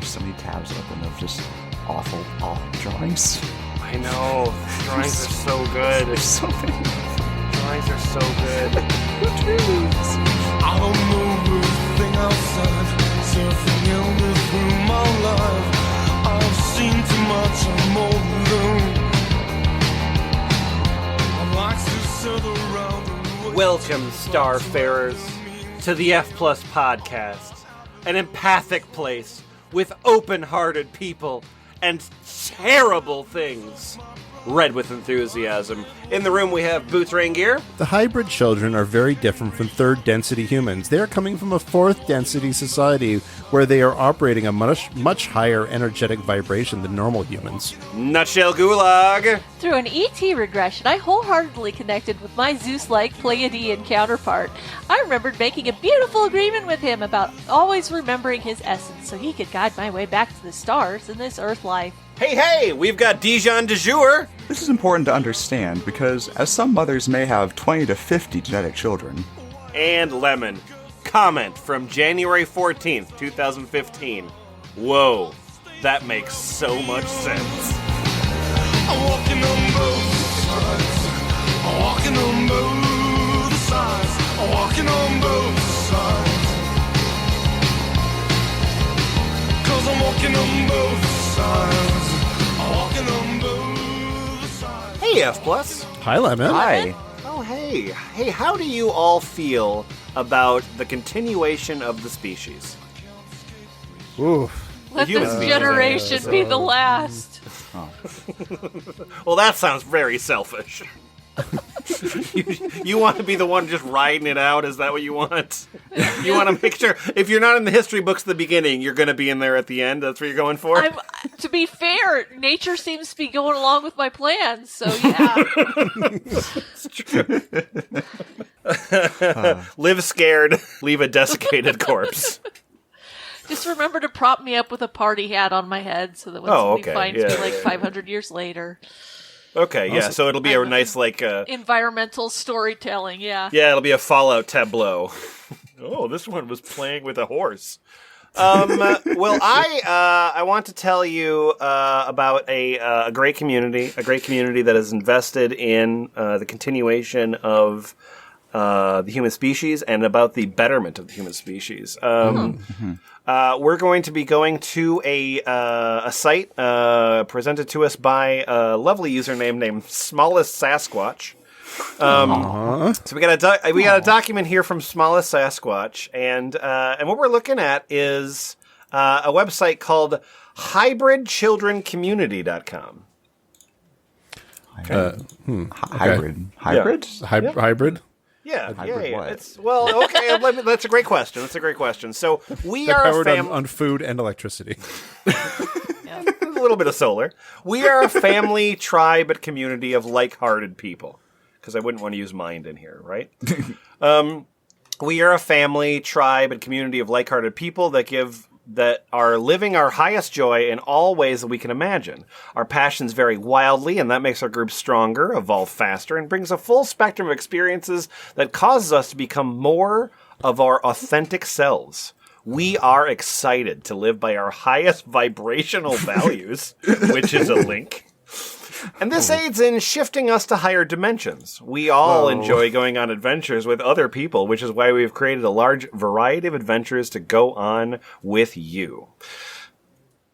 gosh, so many tabs open of just awful drawings. I know. Drawings are so good. There's so many. Drawings are so good. I don't know everything outside, surfing in this room my life. I've seen too much, I'm all alone. I like to sit around and Welcome, Starfarers, to the F Plus Podcast, an empathic place with open-hearted people and terrible things. Read with enthusiasm. In the room we have Boots Rain Gear. The hybrid children are very different from third-density humans. They are coming from a fourth-density society where they are operating a much higher energetic vibration than normal humans. Nutshell Gulag. Through an ET regression, I wholeheartedly connected with my Zeus-like Pleiadian counterpart. I remembered making a beautiful agreement with him about always remembering his essence so he could guide my way back to the stars in this Earth life. Hey, we've got Dijon de Jour. This is important to understand because as some mothers may have 20 to 50 genetic children. And Lemon. Comment from January 14th, 2015. Whoa, that makes so much sense. I'm walking on both sides. I'm walking on both sides. I'm walking on both sides. 'Cause I'm walking on both sides. I'm walking on both sides. Hey, F Plus. Hi, Lemon. Hi. Oh, hey. Hey, how do you all feel about the continuation of the species? Ooh. Let human this species. generation be the last. Well, that sounds very selfish. you want to be the one just riding it out? Is that what you want? You want to make sure, if you're not in the history books at the beginning, you're going to be in there at the end? That's what you're going for? To be fair, nature seems to be going along with my plans, so yeah. It's true. Live scared, leave a desiccated corpse. Just remember to prop me up with a party hat on my head so that when somebody finds me like 500 years later. Okay, yeah, so it'll be a nice, like... environmental storytelling, yeah. Yeah, it'll be a Fallout tableau. Oh, this one was playing with a horse. Well, I want to tell you about a great community that is invested in the continuation of the human species and about the betterment of the human species. We're going to be going to a site presented to us by a lovely username named Smallest Sasquatch. So we got a document here from Smallest Sasquatch, and what we're looking at is a website called hybridchildrencommunity.com. Hybrid? Hybrid? Yeah, Hybrid yeah. what? Okay. That's a great question. So we They're are a powered family. on food and electricity. A little bit of solar. We are a family, tribe, and community of like-hearted people. Because I wouldn't want to use mind in here, right? We are a family, tribe, and community of like-hearted people that are living our highest joy in all ways that we can imagine. Our passions vary wildly, and that makes our group stronger, evolve faster, and brings a full spectrum of experiences that causes us to become more of our authentic selves. We are excited to live by our highest vibrational values, which is a link. And this aids in shifting us to higher dimensions. We all enjoy going on adventures with other people, which is why we've created a large variety of adventures to go on with you.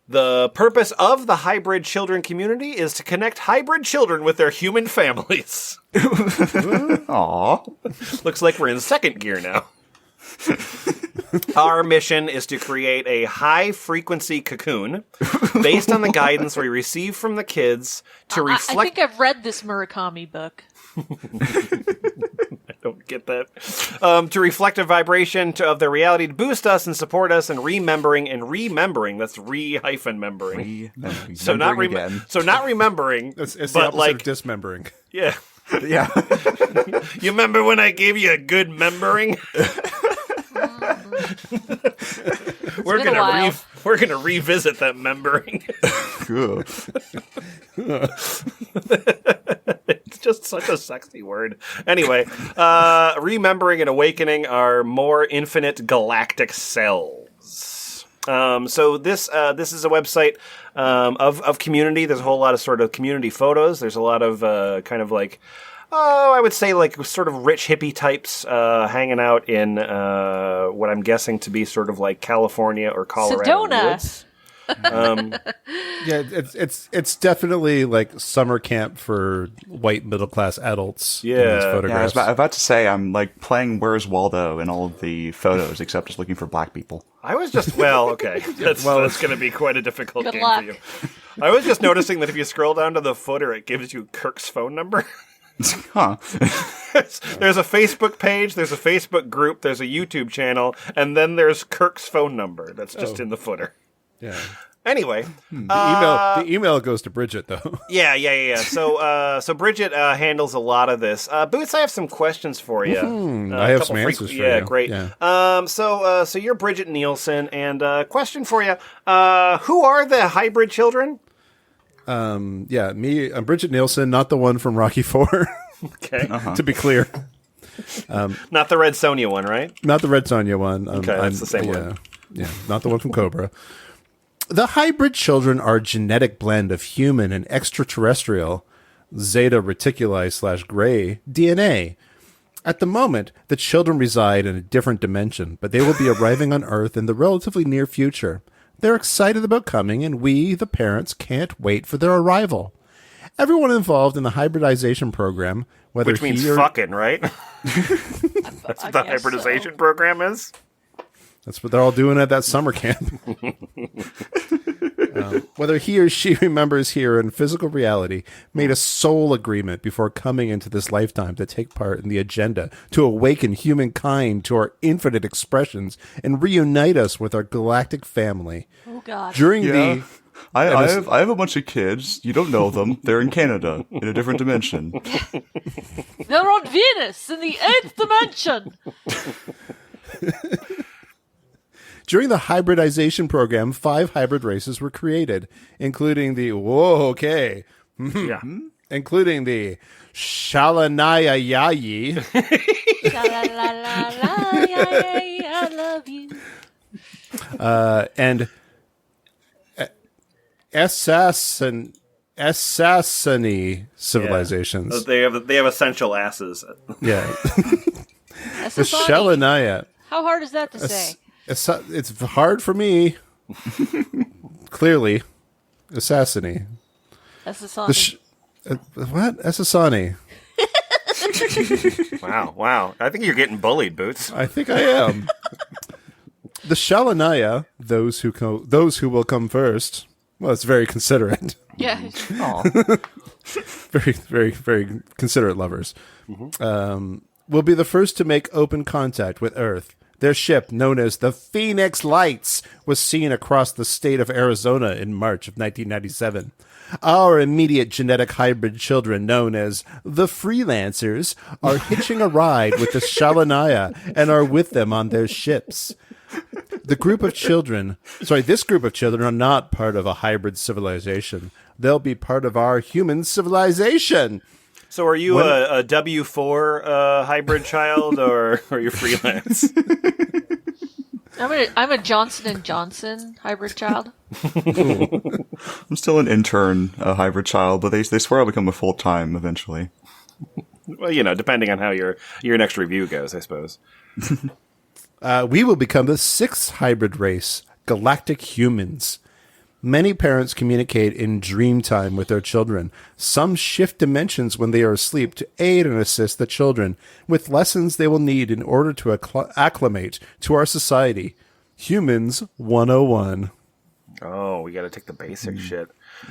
The purpose of the Hybrid Children community is to connect hybrid children with their human families. Aww. Looks like we're in second gear now. Our mission is to create a high-frequency cocoon based on the guidance we receive from the kids to reflect... I think I've read this Murakami book. I don't get that. To reflect a vibration of their reality, to boost us and support us in remembering, that's re-membering. So not remembering, It's the but opposite like of dismembering. yeah. Yeah. You remember when I gave you a good membering? We're gonna revisit that membering. Cool. It's just such a sexy word. Anyway, remembering and awakening our more infinite galactic selves. So this is a website of community. There's a whole lot of sort of community photos. There's a lot of kind of like, I would say like sort of rich hippie types hanging out in what I'm guessing to be sort of like California or Colorado Sedona. woods. Yeah, it's definitely like summer camp for white middle class adults. In Yeah. these Yeah, I was Yeah, I was photographs. about to say I'm like playing Where's Waldo in all of the photos, except just looking for black people. I was just okay. That's going to be quite a difficult Good game luck. for you. I was just noticing that if you scroll down to the footer, it gives you Kirk's phone number. Huh. There's a Facebook page, there's a Facebook group, there's a YouTube channel, and then there's Kirk's phone number. That's just in the footer. Yeah. Anyway, The email goes to Bridget though. yeah. So Bridget handles a lot of this. Boots, I have some questions for you. I have some answers for you. Yeah, great. Yeah. So you're Bridget Nielsen, and question for you: who are the hybrid children? Yeah, me. I'm Bridget Nielsen, not the one from Rocky IV. Okay, To be clear, not the Red Sonja one, right? not the Red Sonja one. Okay, that's the same one. Yeah, not the one from Cobra. The hybrid children are a genetic blend of human and extraterrestrial zeta reticuli / gray DNA. At the moment, the children reside in a different dimension, but they will be arriving on Earth in the relatively near future. They're excited about coming, and we, the parents, can't wait for their arrival. Everyone involved in the hybridization program, whether Which means he or fucking, right? That's what the guess hybridization program is. that's what they're all doing at that summer camp. Whether he or she remembers here in physical reality, made a soul agreement before coming into this lifetime to take part in the agenda to awaken humankind to our infinite expressions and reunite us with our galactic family. Oh God. During Yeah. I have a bunch of kids. You don't know them. They're in Canada, in a different dimension. They're on Venus in the 8th dimension. During the hybridization program, 5 hybrid races were created, including the Yeah. including the Shalanayayi, La la la la la, yeah, I love you. and Assassini civilizations. They have essential asses. Yeah. That's The a song. Shalanaya. How hard is that to say? It's hard for me. Clearly. Assassini. That's the song. What? Assassani. Wow. I think you're getting bullied, Boots. I think I am. The Shalanaya, those who will come first. Well, it's very considerate. Yeah. Very, very, very considerate lovers. Will be the first to make open contact with Earth. Their ship, known as the Phoenix Lights, was seen across the state of Arizona in March of 1997. Our immediate genetic hybrid children, known as the Freelancers, are hitching a ride with the Shalanaya and are with them on their ships. This group of children are not part of a hybrid civilization. They'll be part of our human civilization. So are you a W4 hybrid child, or are you freelance? I'm a Johnson and Johnson hybrid child. I'm still an intern, a hybrid child, but they swear I'll become a full-time eventually. Well, depending on how your next review goes, I suppose. We will become the 6th hybrid race, galactic humans. Many parents communicate in dream time with their children. Some shift dimensions when they are asleep to aid and assist the children with lessons they will need in order to acclimate to our society. Humans 101. Oh, we got to take the basic shit.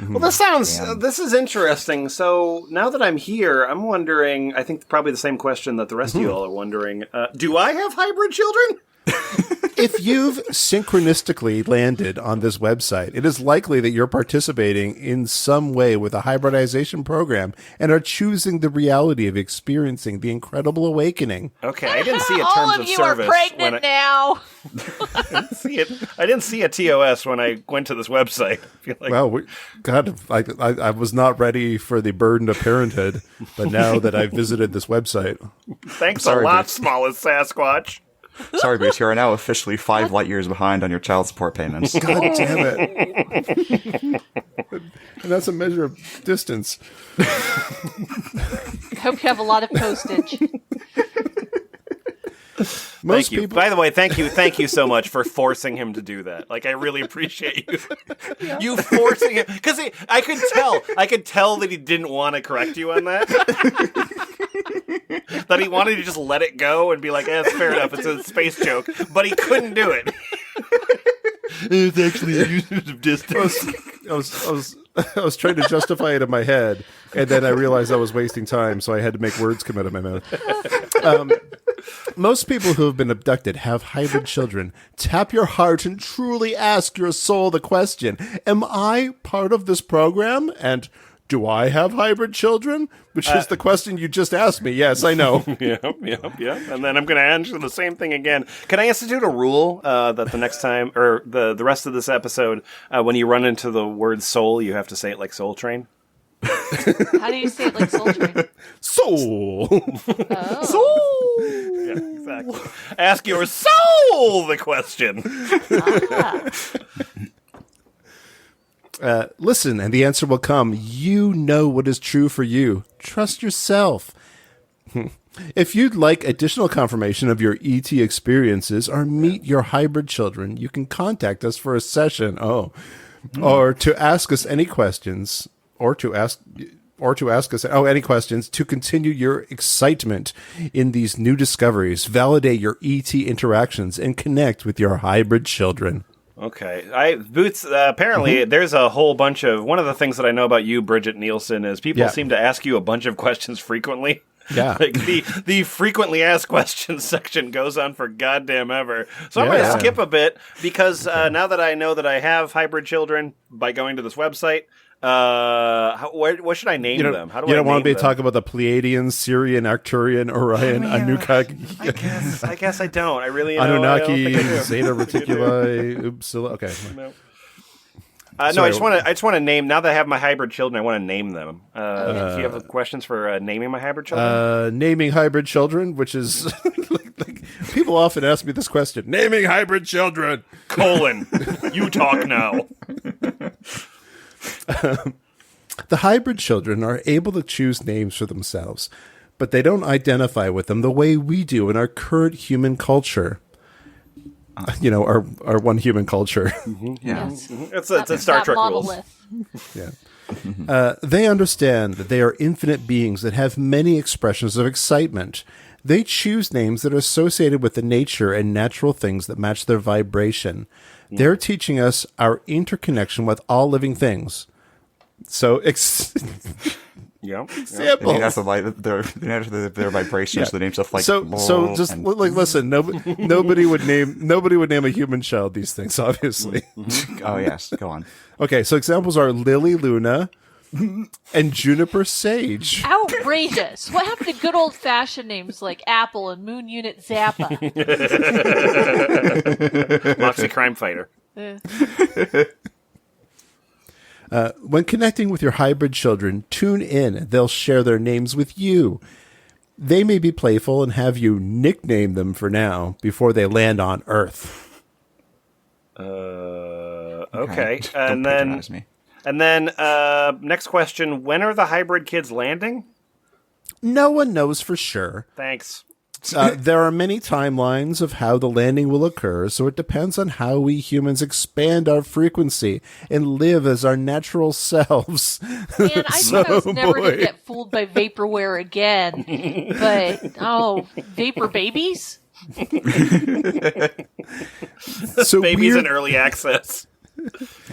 Well, this is interesting. So now that I'm here, I'm wondering, I think probably the same question that the rest of you all are wondering. Do I have hybrid children? If you've synchronistically landed on this website, it is likely that you're participating in some way with a hybridization program and are choosing the reality of experiencing the incredible awakening. Okay, I didn't see a terms All of of you service. are pregnant now. I didn't see a TOS when I went to this website. I feel like Well, I was not ready for the burden of parenthood, but now that I've visited this website, thanks sorry, a lot, dude. Smallest Sasquatch. Sorry, Boots, you are now officially 5 light years behind on your child support payments. God damn it. And that's a measure of distance. I hope you have a lot of postage. Thank you. By the way, thank you so much for forcing him to do that. Like, I really appreciate you. You forcing him, because I could tell that he didn't want to correct you on that. That he wanted to just let it go and be like, "It's fair enough. It's a space joke," but he couldn't do it. It's actually a use of distance. I was trying to justify it in my head, and then I realized I was wasting time, so I had to make words come out of my mouth. Most people who have been abducted have hybrid children. Tap your heart and truly ask your soul the question, am I part of this program? And do I have hybrid children? Which is the question you just asked me. Yes, I know. Yeah. And then I'm going to answer the same thing again. Can I institute a rule that the next time, or the rest of this episode, when you run into the word soul, you have to say it like Soul Train? How do you say it like Soul Train? Soul! Oh. Soul! Yeah, exactly. Ask your soul the question. Listen, and the answer will come. You know what is true for you. Trust yourself. If you'd like additional confirmation of your ET experiences or meet your hybrid children, you can contact us for a session. Or to ask us any questions, any questions to continue your excitement in these new discoveries, validate your ET interactions, and connect with your hybrid children. Okay. Boots, apparently there's a whole bunch of, one of the things that I know about you, Bridget Nielsen, is people seem to ask you a bunch of questions frequently. Yeah. Like the frequently asked questions section goes on for goddamn ever. So I'm going to skip a bit because now that I know that I have hybrid children by going to this website, what should I name them? How do you don't want to be them? talking about the Pleiadians, Syrian, Arcturian, Orion, Anunnaki. I guess I don't. I really Anunnaki, Zeta Reticuli, Upsala. Okay. No. No, I just want to name. Now that I have my hybrid children, I want to name them. Do you have questions for naming my hybrid children? Naming hybrid children, which is like, people often ask me this question: naming hybrid children. : You talk now. The hybrid children are able to choose names for themselves, but they don't identify with them the way we do in our current human culture. Our one human culture. Mm-hmm. Yeah. Yes. It's a Star Trek rules. Yeah. They understand that they are infinite beings that have many expressions of excitement. They choose names that are associated with the nature and natural things that match their vibration. They're teaching us our interconnection with all living things. So, Yeah. examples. They have their vibrations. The names stuff like So just listen. Nobody would name a human child these things. Obviously. Oh yes, go on. Okay, so examples are Lily Luna and Juniper Sage. Outrageous. What happened to good old-fashioned names like Apple and Moon Unit Zappa? Moxie Crime Fighter. When connecting with your hybrid children, tune in. They'll share their names with you. They may be playful and have you nickname them for now before they land on Earth. Okay. Don't patronize me. And then next question, when are the hybrid kids landing? No one knows for sure. Thanks. There are many timelines of how the landing will occur, so it depends on how we humans expand our frequency and live as our natural selves. Man, I knew I was never going to get fooled by vaporware again. But, vapor babies? So Babies in early access.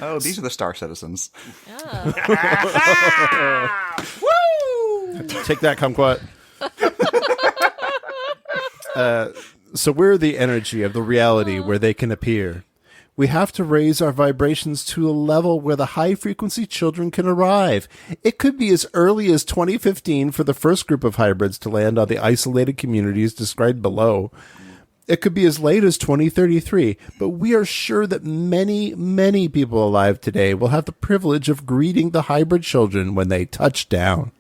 Oh, these are the Star Citizens. Oh. Woo! Take that, kumquat. So we're the energy of the reality where they can appear. We have to raise our vibrations to a level where the high-frequency children can arrive. It could be as early as 2015 for the first group of hybrids to land on the isolated communities described below. It could be as late as 2033, but we are sure that many, many people alive today will have the privilege of greeting the hybrid children when they touch down.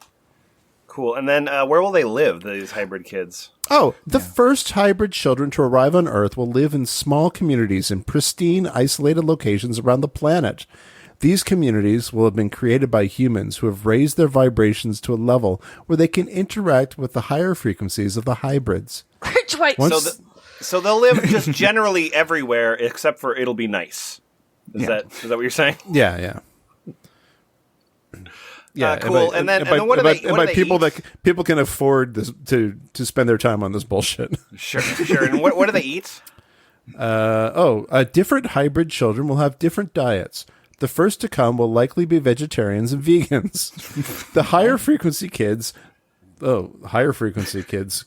Cool. And then where will they live, these hybrid kids? Oh, the first hybrid children to arrive on Earth will live in small communities in pristine, isolated locations around the planet. These communities will have been created by humans who have raised their vibrations to a level where they can interact with the higher frequencies of the hybrids. Ridgeway. Once- So they'll live just generally everywhere, except for it'll be nice. Is that what you're saying? Yeah. Yeah, cool. And then what do they people eat? that people can afford this, to spend their time on this bullshit. Sure. And what do they eat? Different hybrid children will have different diets. The first to come will likely be vegetarians and vegans. The higher frequency kids,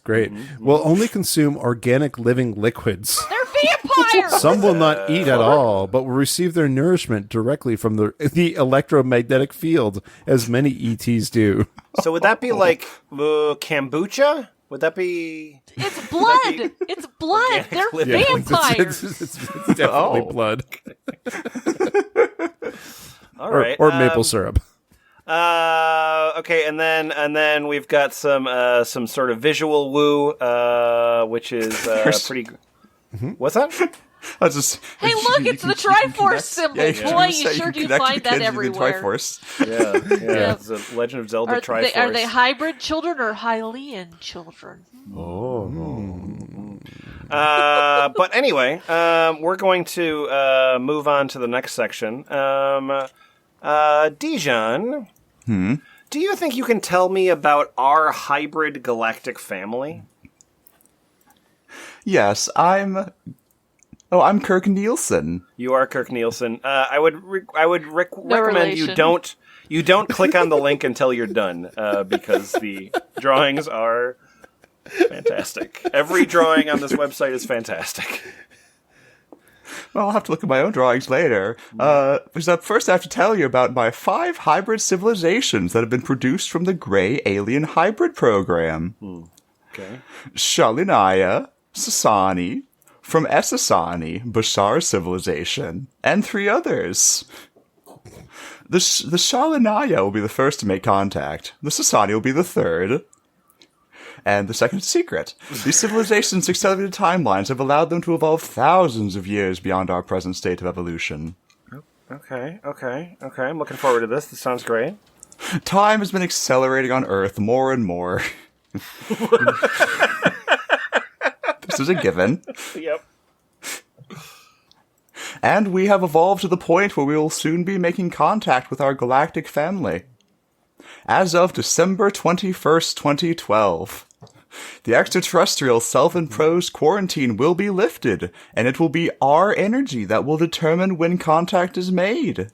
great, will only consume organic living liquids. They're vampires! Some will not eat at all, but will receive their nourishment directly from the electromagnetic field, as many ETs do. So would that be like kombucha? Would that be... It's blood! It's blood! They're living vampires! It's definitely blood. All right. Or maple syrup. Okay, and then we've got some sort of visual woo, which is pretty. What's that? I just, Hey, look, it's the Triforce symbol. Boy, you sure do find that everywhere. Triforce. Yeah. It's a Legend of Zelda Triforce. Are they hybrid children or Hylian children? But anyway, we're going to move on to the next section. Dijon, do you think you can tell me about our hybrid galactic family? Yes, I'm Kirk Nielsen. You are Kirk Nielsen. I would recommend relation. you don't click on the link until you're done, because the drawings are fantastic. Every drawing on this website is fantastic. Well, I'll have to look at my own drawings later. Because first I have to tell you about my 5 hybrid civilizations that have been produced from the Gray Alien Hybrid Program. Okay. Shalinaya, Sasani, from Esasani, Bashar civilization, and 3 others. The Shalinaya will be the first to make contact. The Sasani will be the third. And the second is secret. These civilizations' accelerated timelines have allowed them to evolve thousands of years beyond our present state of evolution. Okay. I'm looking forward to this. This sounds great. Time has been accelerating on Earth more and more. This is a given. Yep. And we have evolved to the point where we will soon be making contact with our galactic family. As of December 21st, 2012, the extraterrestrial self-imposed quarantine will be lifted, and it will be our energy that will determine when contact is made.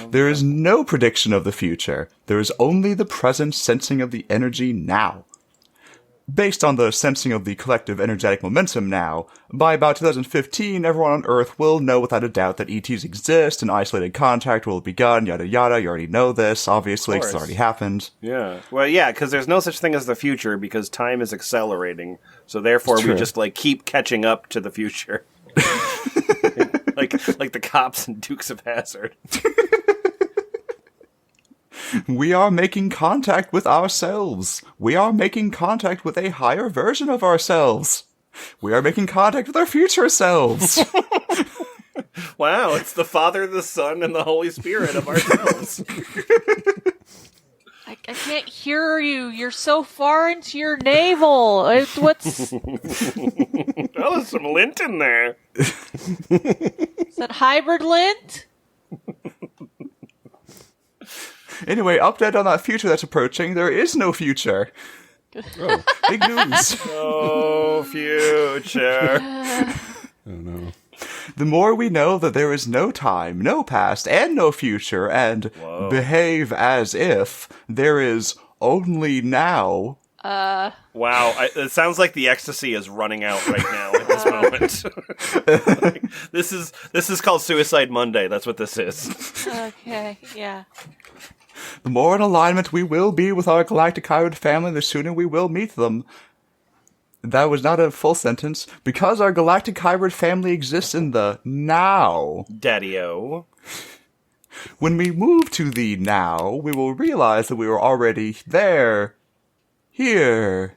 There is no prediction of the future. There is only the present sensing of the energy now. Based on the sensing of the collective energetic momentum now, by about 2015, everyone on Earth will know without a doubt that ETs exist and isolated contact will have begun, yada yada. You already know this, obviously, because it's already happened. Yeah. Well, yeah, because there's no such thing as the future because time is accelerating. So therefore, we just keep catching up to the future. like the cops and Dukes of Hazzard. We are making contact with ourselves. We are making contact with a higher version of ourselves. We are making contact with our future selves. Wow, it's the Father, the Son, and the Holy Spirit of ourselves. I can't hear you. You're so far into your navel. What's... Oh, there's some lint in there. Is that hybrid lint? Anyway, update on that future that's approaching. There is no future. Oh. Big news. Oh, future. Oh no. The more we know that there is no time, no past, and no future, and behave as if there is only now. Wow, it sounds like the ecstasy is running out right now at this moment. This is called Suicide Monday. That's what this is. Okay, yeah. The more in alignment we will be with our galactic hybrid family, the sooner we will meet them. That was not a full sentence. Because our galactic hybrid family exists in the now. Daddy-o. When we move to the now, we will realize that we were already there. Here.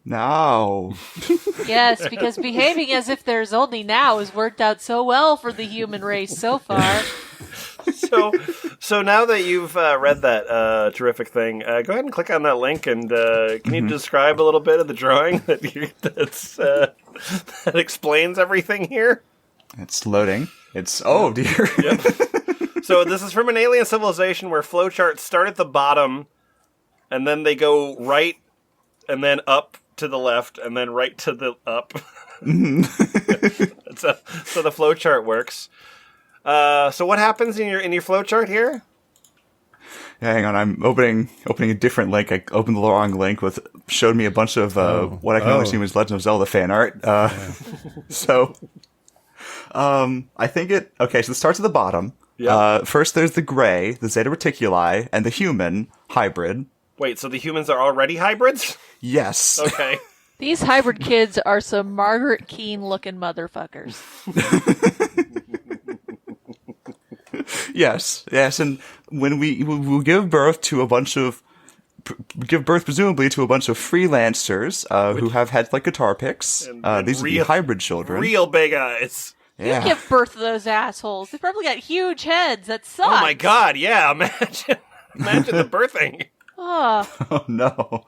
Now. Yes, because behaving as if there's only now has worked out so well for the human race so far. So now that you've read that terrific thing, go ahead and click on that link, and can you describe a little bit of the drawing that explains everything here? It's loading. Oh, dear. Yep. So this is from an alien civilization where flowcharts start at the bottom, and then they go right, and then up to the left, and then right to the up. So the flowchart works. So what happens in your flowchart here? Yeah, hang on, I'm opening a different link. I opened the wrong link, showed me a bunch of what I can only assume is Legend of Zelda fan art. So, I think okay, so it starts at the bottom. Yeah. First there's the gray, the Zeta Reticuli, and the human hybrid. Wait, so the humans are already hybrids? Yes. Okay. These hybrid kids are some Margaret Keane-looking motherfuckers. Yes, and when we'll give birth presumably to a bunch of freelancers who have heads like guitar picks. And these are the hybrid children. Real big eyes. Yeah. You give birth to those assholes. They probably got huge heads. That sucks. Oh my god, yeah, imagine the birthing. Oh. Oh no.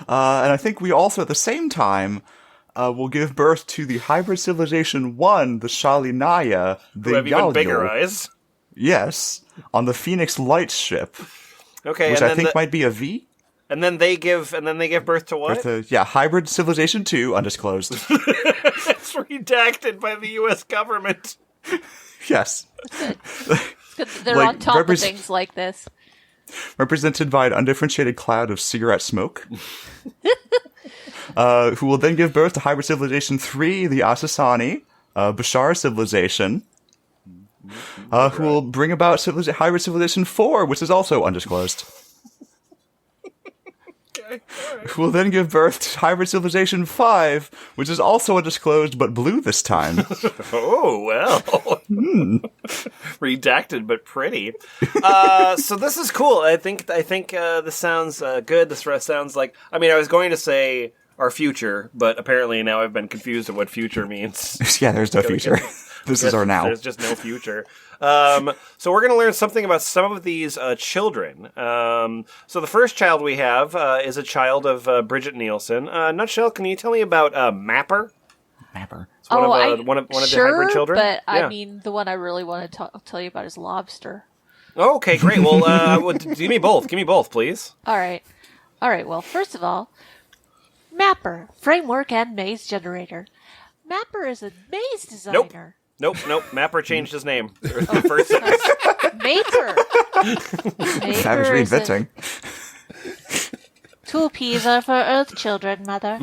And I think we also at the same time will give birth to the hybrid civilization 1, the Shalinaya, the Who have even Yalyo. bigger eyes. Yes, on the Phoenix Lights ship. Okay, which and I think might be a V. And then they give birth to what? Hybrid Civilization 2, undisclosed. It's redacted by the U.S. government. Yes. They're on top of things like this. Represented by an undifferentiated cloud of cigarette smoke. Who will then give birth to Hybrid Civilization 3, the Asasani, Bashar Civilization. Who will bring about Hybrid Civilization 4, which is also undisclosed. Okay, right. Who will then give birth to Hybrid Civilization 5, which is also undisclosed, but blue this time. Oh, well. Redacted, but pretty. So this is cool. I think this sounds good. This sounds like... I mean, I was going to say our future, but apparently now I've been confused at what future means. Yeah, there's no future. This is our now. There's just no future. So we're going to learn something about some of these children. So the first child we have is a child of Bridget Nielsen. Nutshell, can you tell me about Mapper? Mapper. It's one of the hybrid children. But Yeah. I mean, the one I really want to tell you about is Lobster. Oh, okay, great. Well, give me both. Give me both, please. All right. Well, first of all, Mapper, framework and maze generator. Mapper is a maze designer. Nope. Mapper changed his name. Oh, First sentence. Maper. Savage reinventing. Two peas are for Earth children, Mother.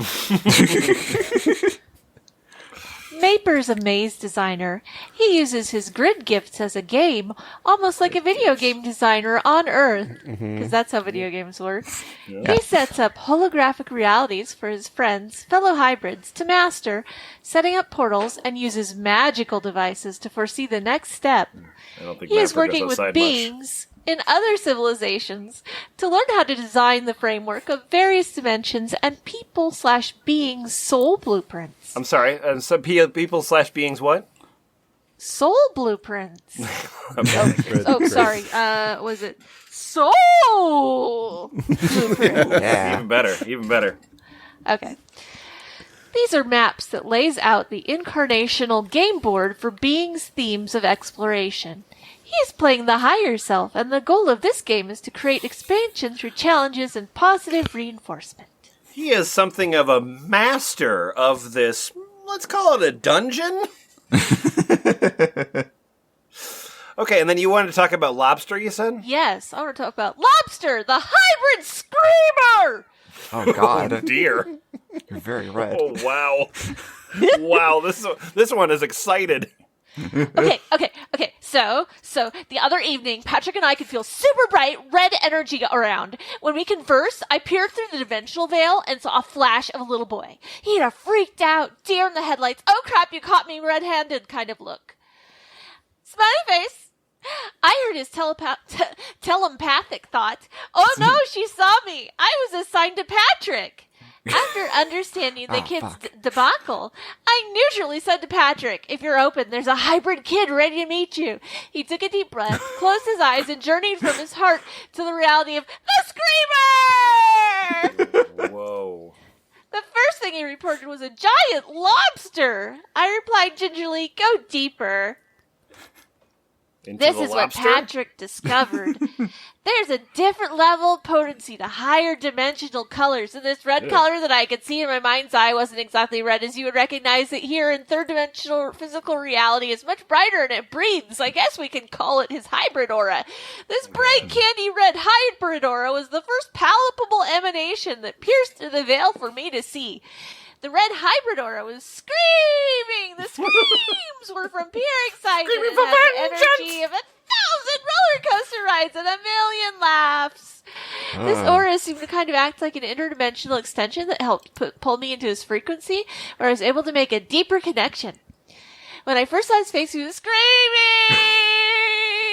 Maper's a maze designer. He uses his grid gifts as a game, almost like a video game designer on Earth, because that's how video games work. Yeah. He sets up holographic realities for his friends, fellow hybrids, to master, setting up portals, and uses magical devices to foresee the next step. I don't think He is Mapper goes working with outside beings in other civilizations to learn how to design the framework of various dimensions and people/beings' soul blueprints. I'm sorry. Some people/beings what? Soul blueprints. Okay. Sorry. Was it soul blueprints? Yeah. Even better. Okay. These are maps that lays out the incarnational game board for beings' themes of exploration. He is playing the higher self, and the goal of this game is to create expansion through challenges and positive reinforcement. He is something of a master of this, let's call it a dungeon? Okay, and then you wanted to talk about Lobster, you said? Yes, I want to talk about Lobster, the hybrid screamer! Oh, God. Oh, dear. You're very red. Oh, wow. Wow, this one is excited. Okay. So the other evening, Patrick and I could feel super bright red energy around. When we conversed, I peered through the dimensional veil and saw a flash of a little boy. He had a freaked out, deer in the headlights, oh crap, you caught me red-handed kind of look. Smiley face. I heard his telepathic thought, "Oh no, she saw me. I was assigned to Patrick." After understanding the kid's debacle, I neutrally said to Patrick, "If you're open, there's a hybrid kid ready to meet you." He took a deep breath, closed his eyes, and journeyed from his heart to the reality of the Screamer! Whoa. The first thing he reported was a giant lobster. I replied gingerly, "Go deeper." Into This the is lobster? what Patrick discovered. There's a different level of potency to higher dimensional colors. And this red color that I could see in my mind's eye wasn't exactly red, as you would recognize it here in third dimensional physical reality is much brighter and it breathes. I guess we can call it his hybrid aura. This bright candy red hybrid aura was the first palpable emanation that pierced through the veil for me to see. The red hybrid aura was screaming. The screams were from pure excitement and had the energy of 1,000 roller coaster rides and 1,000,000 laughs. This aura seemed to kind of act like an interdimensional extension that helped pull me into his frequency, where I was able to make a deeper connection. When I first saw his face, he was screaming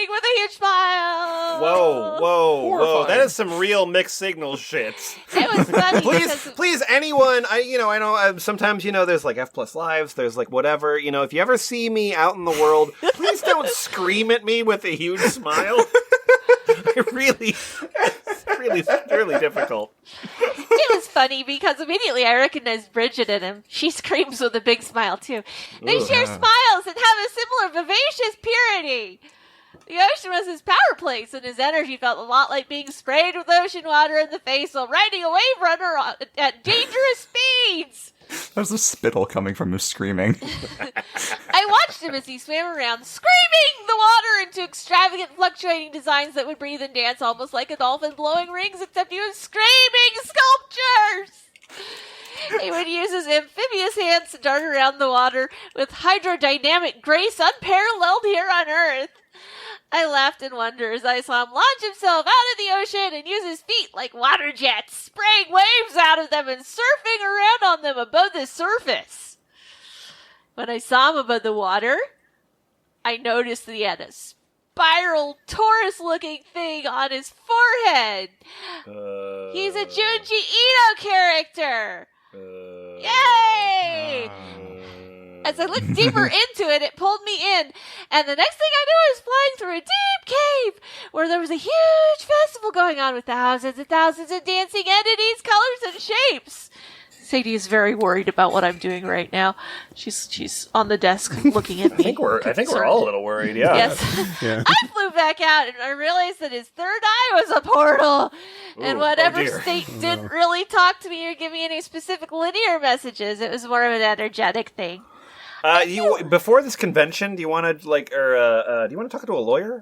with a huge smile. Whoa. That is some real mixed signal shit. It was funny. because Please, anyone, I know sometimes, there's like F+ lives, there's like whatever, if you ever see me out in the world, please don't scream at me with a huge smile. It's really difficult. It was funny because immediately I recognized Bridget in him. She screams with a big smile, too. They share smiles and have a similar vivacious purity. The ocean was his power place, and his energy felt a lot like being sprayed with ocean water in the face while riding a wave runner at dangerous speeds. There's a spittle coming from him screaming. I watched him as he swam around, screaming the water into extravagant fluctuating designs that would breathe and dance almost like a dolphin blowing rings, except he was screaming sculptures! He would use his amphibious hands to dart around the water with hydrodynamic grace unparalleled here on Earth. I laughed in wonder as I saw him launch himself out of the ocean and use his feet like water jets, spraying waves out of them and surfing around on them above the surface. When I saw him above the water, I noticed that he had a spiral Taurus-looking thing on his forehead. He's a Junji Ito character. Yay! As I looked deeper into it, it pulled me in, and the next thing I knew, I was flying through a deep cave where there was a huge festival going on with thousands and thousands of dancing entities, colors, and shapes. Sadie is very worried about what I'm doing right now. She's on the desk looking at me. I think we're all a little worried, yeah. Yes. Yeah. I flew back out and I realized that his third eye was a portal. And whatever state didn't really talk to me or give me any specific linear messages. It was more of an energetic thing. Before this convention, do you want to talk to a lawyer?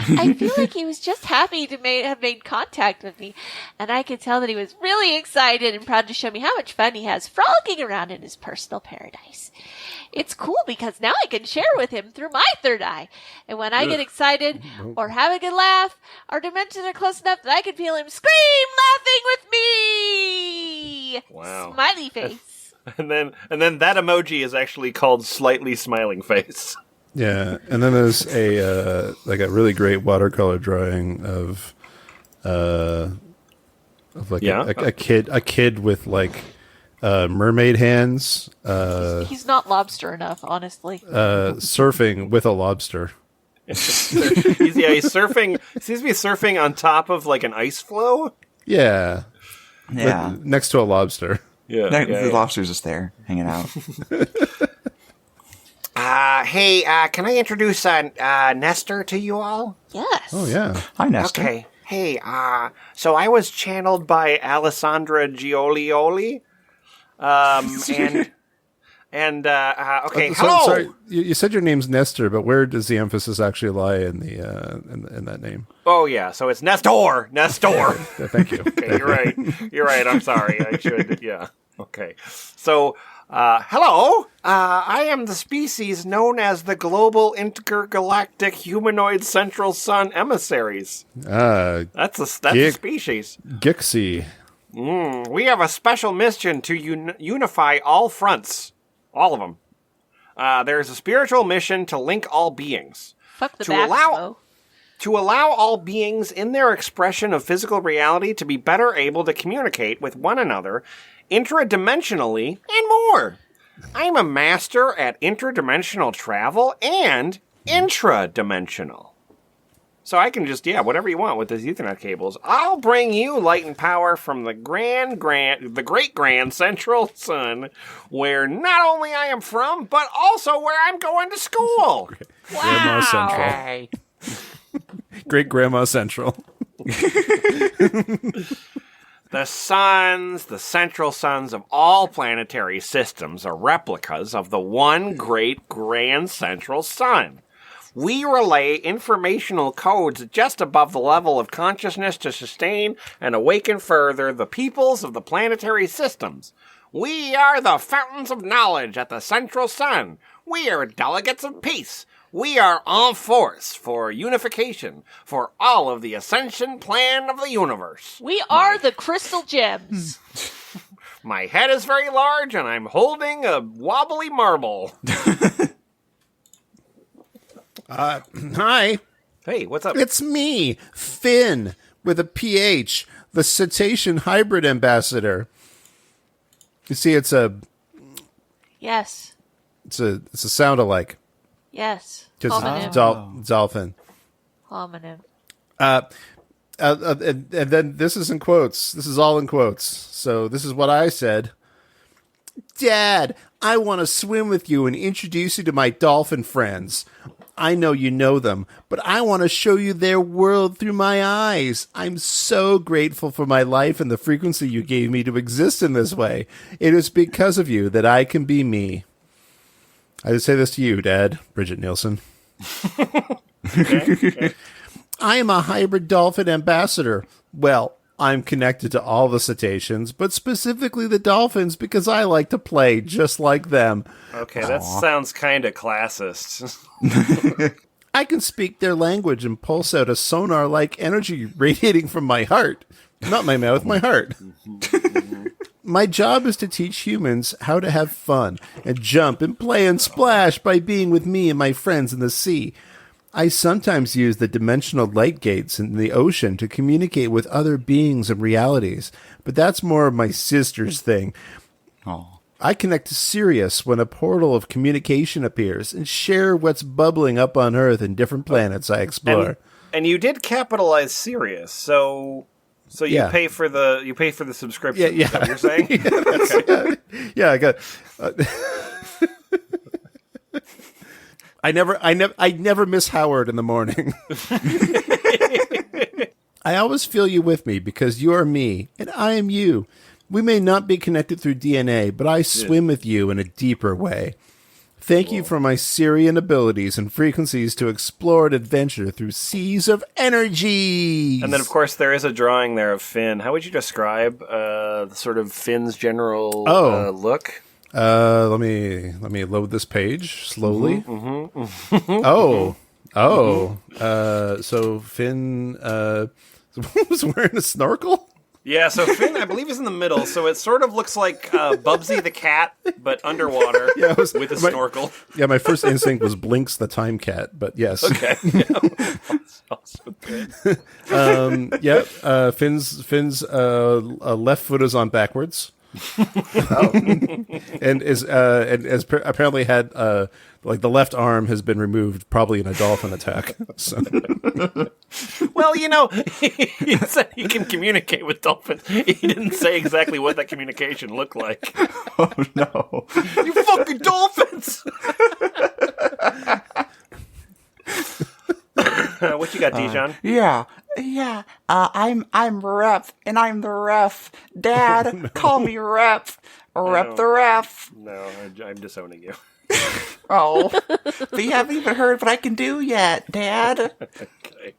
I feel like he was just happy to have made contact with me, and I could tell that he was really excited and proud to show me how much fun he has frolicking around in his personal paradise. It's cool because now I can share with him through my third eye, and when I get excited or have a good laugh, our dimensions are close enough that I can feel him scream laughing with me. Wow. Smiley face. And then that emoji is actually called slightly smiling face. Yeah, and then there's a really great watercolor drawing of like a kid with like mermaid hands. He's not lobster enough, honestly. Surfing with a lobster. He's surfing. Seems to be surfing on top of like an ice floe. Yeah. Next to a lobster. The lobster's just there, hanging out. Hey, can I introduce Nestor to you all? Yes. Oh, yeah. Hi, Nestor. Okay. Hey, so I was channeled by Alessandra Giolioli. Okay, hello! Sorry, you said your name's Nestor, but where does the emphasis actually lie in the in that name? Oh, yeah, so it's Nestor! Yeah, thank you. Okay, you're right, I'm sorry, I should, yeah. Okay, so... hello! I am the species known as the Global Intergalactic Humanoid Central Sun Emissaries. That's a species. Gixie. We have a special mission to unify all fronts. All of them. There's a spiritual mission to link all beings. Fuck the To back allow- slow. To allow all beings in their expression of physical reality to be better able to communicate with one another intradimensionally and more. I'm a master at interdimensional travel and intradimensional. So I can just, whatever you want with these Ethernet cables. I'll bring you light and power from the great grand central sun, where not only I am from, but also where I'm going to school. Grandma Central. Hey. Great Grandma Central. The suns, the central suns of all planetary systems, are replicas of the one great grand central sun. We relay informational codes just above the level of consciousness to sustain and awaken further the peoples of the planetary systems. We are the fountains of knowledge at the central sun. We are delegates of peace. We are en force for unification, for all of the ascension plan of the universe. We are the crystal gems. My head is very large, and I'm holding a wobbly marble. Hi, Hey, what's up? it's me, Finn, with a PH, the cetacean hybrid ambassador. You see, it's a Yes. sound alike. Yes. Because Homonym. it's dolphin. Homonym. And then this is in quotes. This is all in quotes. So this is what I said. Dad, I want to swim with you and introduce you to my dolphin friends. I know you know them, but I want to show you their world through my eyes. I'm so grateful for my life and the frequency you gave me to exist in this way. It is because of you that I can be me. I would say this to you, Dad, Bridget Nielsen. Okay. I am a hybrid dolphin ambassador. Well, I'm connected to all the cetaceans, but specifically the dolphins because I like to play just like them. Okay, that sounds kind of classist. I can speak their language and pulse out a sonar-like energy radiating from my heart. Not my mouth, my heart. My job is to teach humans how to have fun and jump and play and splash by being with me and my friends in the sea. I sometimes use the dimensional light gates in the ocean to communicate with other beings and realities, but that's more of my sister's thing. Oh. I connect to Sirius when a portal of communication appears and share what's bubbling up on Earth and different planets I explore. And you did capitalize Sirius, so you Yeah. pay for the subscription. Yeah. Is that what you're saying? Okay. Yeah, I got. I never miss Howard in the morning. I always feel you with me because you are me and I am you. We may not be connected through DNA, but I swim with you in a deeper way. Thank you for my Syrian abilities and frequencies to explore and adventure through seas of energy. And then, of course, there is a drawing there of Finn. How would you describe the sort of Finn's general look? Let me load this page slowly. So Finn was wearing a snorkel. Yeah, so Finn, I believe, is in the middle, so it sort of looks like Bubsy the cat, but underwater with a snorkel. Yeah, my first instinct was Blinks the Time Cat, but yes. Okay. That's also good. Finn's left foot is on backwards. And apparently had like the left arm has been removed, probably in a dolphin attack. So. Well, he said he can communicate with dolphins. He didn't say exactly what that communication looked like. Oh no. You fucking dolphins! What you got, Dijon? Yeah. I'm Rep, and I'm the ref. Dad, call me Rep. Rep the ref. No, I'm disowning you. Oh, but you haven't even heard what I can do yet, Dad. Okay.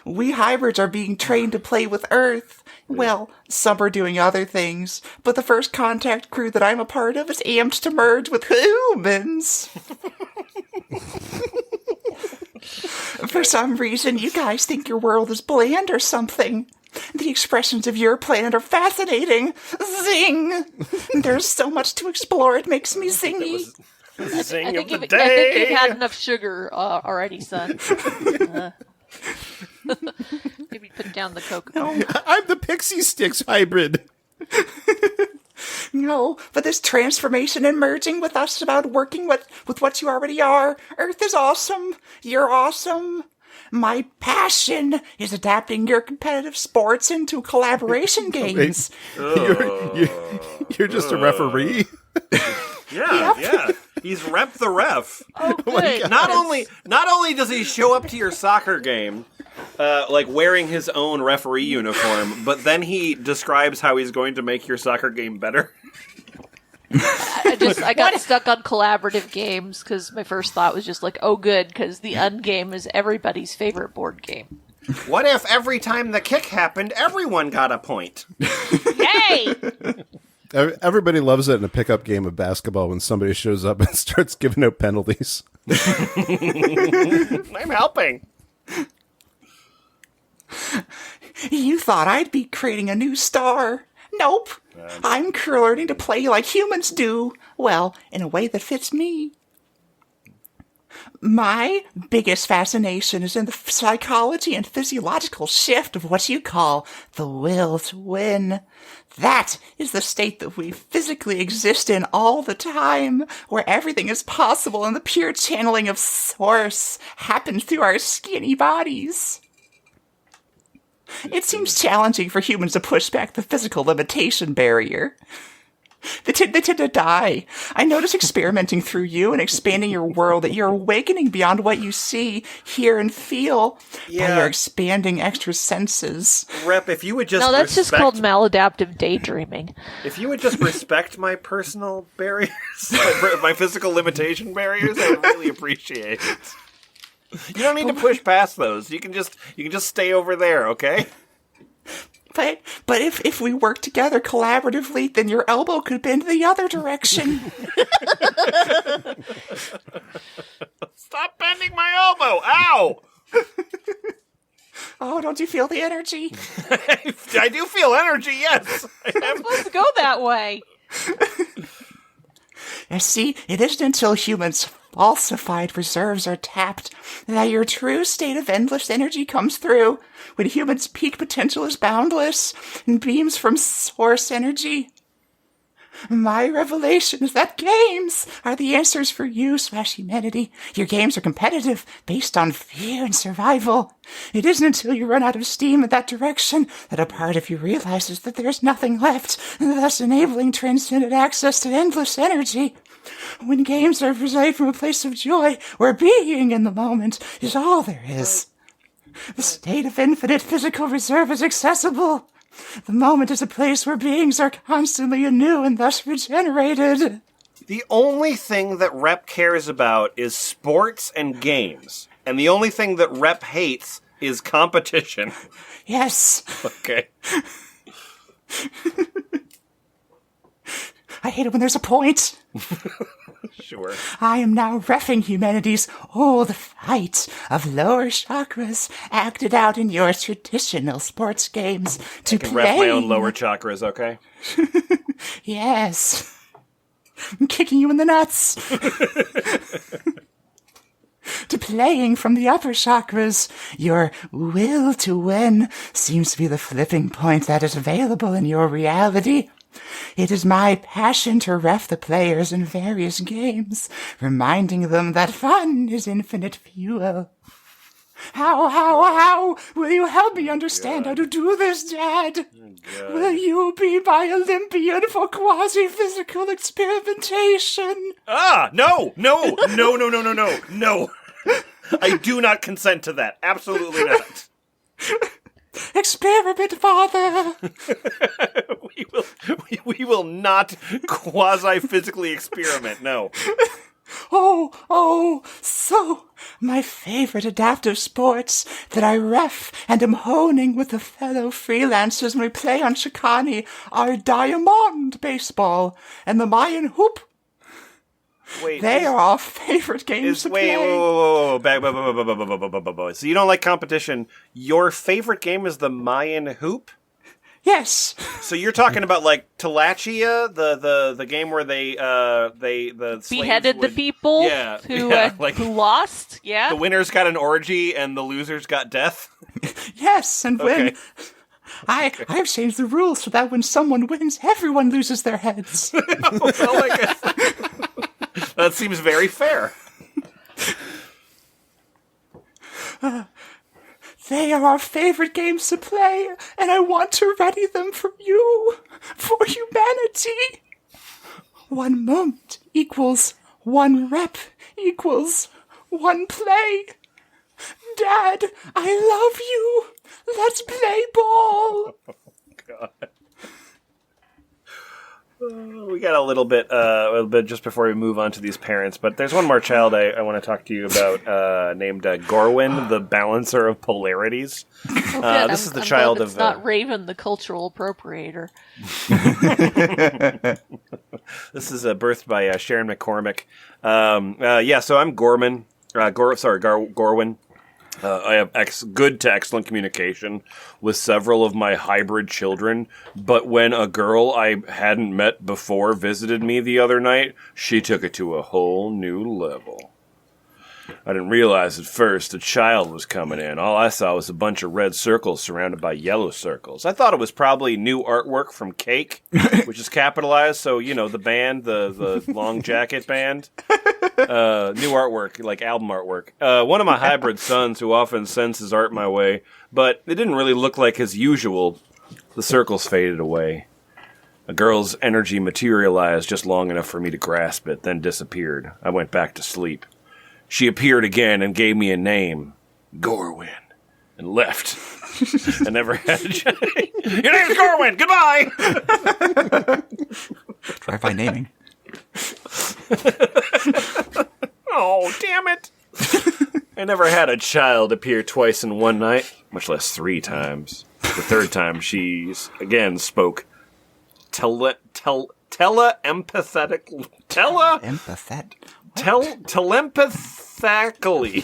We hybrids are being trained to play with Earth. Well, some are doing other things, but the first contact crew that I'm a part of is amped to merge with humans. For some reason, you guys think your world is bland or something. The expressions of your planet are fascinating. Zing! There's so much to explore, it makes me zingy. Zing I of think, the I think day. you've had enough sugar already, son. Maybe put down the Coca-Cola. I'm the Pixie Sticks hybrid. No, but this transformation and merging with us is about working with what you already are. Earth is awesome. You're awesome. My passion is adapting your competitive sports into collaboration games. You're just a referee. Yeah. He's Rep the Ref. Oh, good. Not only does he show up to your soccer game, like wearing his own referee uniform, but then he describes how he's going to make your soccer game better. I got stuck on collaborative games because my first thought was just like, oh, good, because the Ungame is everybody's favorite board game. What if every time the kick happened, everyone got a point? Yay! Everybody loves it in a pickup game of basketball when somebody shows up and starts giving out penalties. I'm helping. You thought I'd be creating a new star. Nope. I'm learning to play like humans do. Well, in a way that fits me. My biggest fascination is in the psychology and physiological shift of what you call the will to win. That is the state that we physically exist in all the time, where everything is possible and the pure channeling of source happens through our skinny bodies. It seems challenging for humans to push back the physical limitation barrier. They tend to die. I notice experimenting through you and expanding your world that you're awakening beyond what you see, hear, and feel by your expanding extra senses. Rep, if you would just No, that's just called maladaptive daydreaming. If you would just respect my personal barriers, my physical limitation barriers, I would really appreciate it. You don't need to push past those. You can just stay over there, okay? But if we work together collaboratively, then your elbow could bend the other direction. Stop bending my elbow! Ow! Oh, don't you feel the energy? I do feel energy, yes. Let's go that way. See, it isn't until humans' falsified reserves are tapped that your true state of endless energy comes through. When humans' peak potential is boundless and beams from source energy. My revelation is that games are the answers for you/humanity. Your games are competitive, based on fear and survival. It isn't until you run out of steam in that direction that a part of you realizes that there's nothing left, thus enabling transcendent access to endless energy. When games are played from a place of joy, where being in the moment is all there is. The state of infinite physical reserve is accessible. The moment is a place where beings are constantly anew and thus regenerated. The only thing that Rep cares about is sports and games. And the only thing that Rep hates is competition. Yes. Okay. I hate it when there's a point. Sure. I am now reffing humanity's old fight of lower chakras acted out in your traditional sports games to I can play. ref my own lower chakras, okay? Yes. I'm kicking you in the nuts. To playing from the upper chakras, your will to win seems to be the flipping point that is available in your reality. It is my passion to ref the players in various games, reminding them that fun is infinite fuel. How will you help me understand how to do this, Dad? Will you be my Olympian for quasi-physical experimentation? No! I do not consent to that. Absolutely not. Experiment, Father! We will not quasi-physically experiment, no. So, my favorite adaptive sports that I ref and am honing with the fellow freelancers when we play on Shikani are Diamond Baseball and the Mayan Hoop. Wait, They are our favorite games to play. Whoa. Back. So you don't like competition. Your favorite game is the Mayan Hoop? Yes. So you're talking about like Talachia, the game where they the slaves Beheaded the would- people Yeah, who yeah, like who lost. Yeah. the winners got an orgy and the losers got death. Yes, and when Okay. I've changed the rules so that when someone wins, everyone loses their heads. Well, I guess that seems very fair. They are our favorite games to play, and I want to ready them for you, for humanity. 1 moment equals 1 rep equals 1 play. Dad, I love you. Let's play ball. We got a little bit just before we move on to these parents, but there's one more child I want to talk to you about named Gorwin, the balancer of polarities. Oh, good. This is the I'm child glad it's of not Raven, the cultural appropriator. This is birthed by Sharon McCormick. So I'm Gorman. Gorwin. I have good to excellent communication with several of my hybrid children, but when a girl I hadn't met before visited me the other night, she took it to a whole new level. I didn't realize at first a child was coming in. All I saw was a bunch of red circles surrounded by yellow circles. I thought it was probably new artwork from Cake, which is capitalized, so, you know, the band, the long jacket band. New artwork, like album artwork. One of my hybrid sons who often sends his art my way, but it didn't really look like his usual. The circles faded away. A girl's energy materialized just long enough for me to grasp it, then disappeared. I went back to sleep. She appeared again and gave me a name, Gorwin, and left. I never had a child. Your name's Gorwin! Goodbye! Drive-by naming. Oh, damn it! I never had a child appear twice in one night, much less 3 times. The third time, she again spoke telempathetic. Empathetic. Telepathically.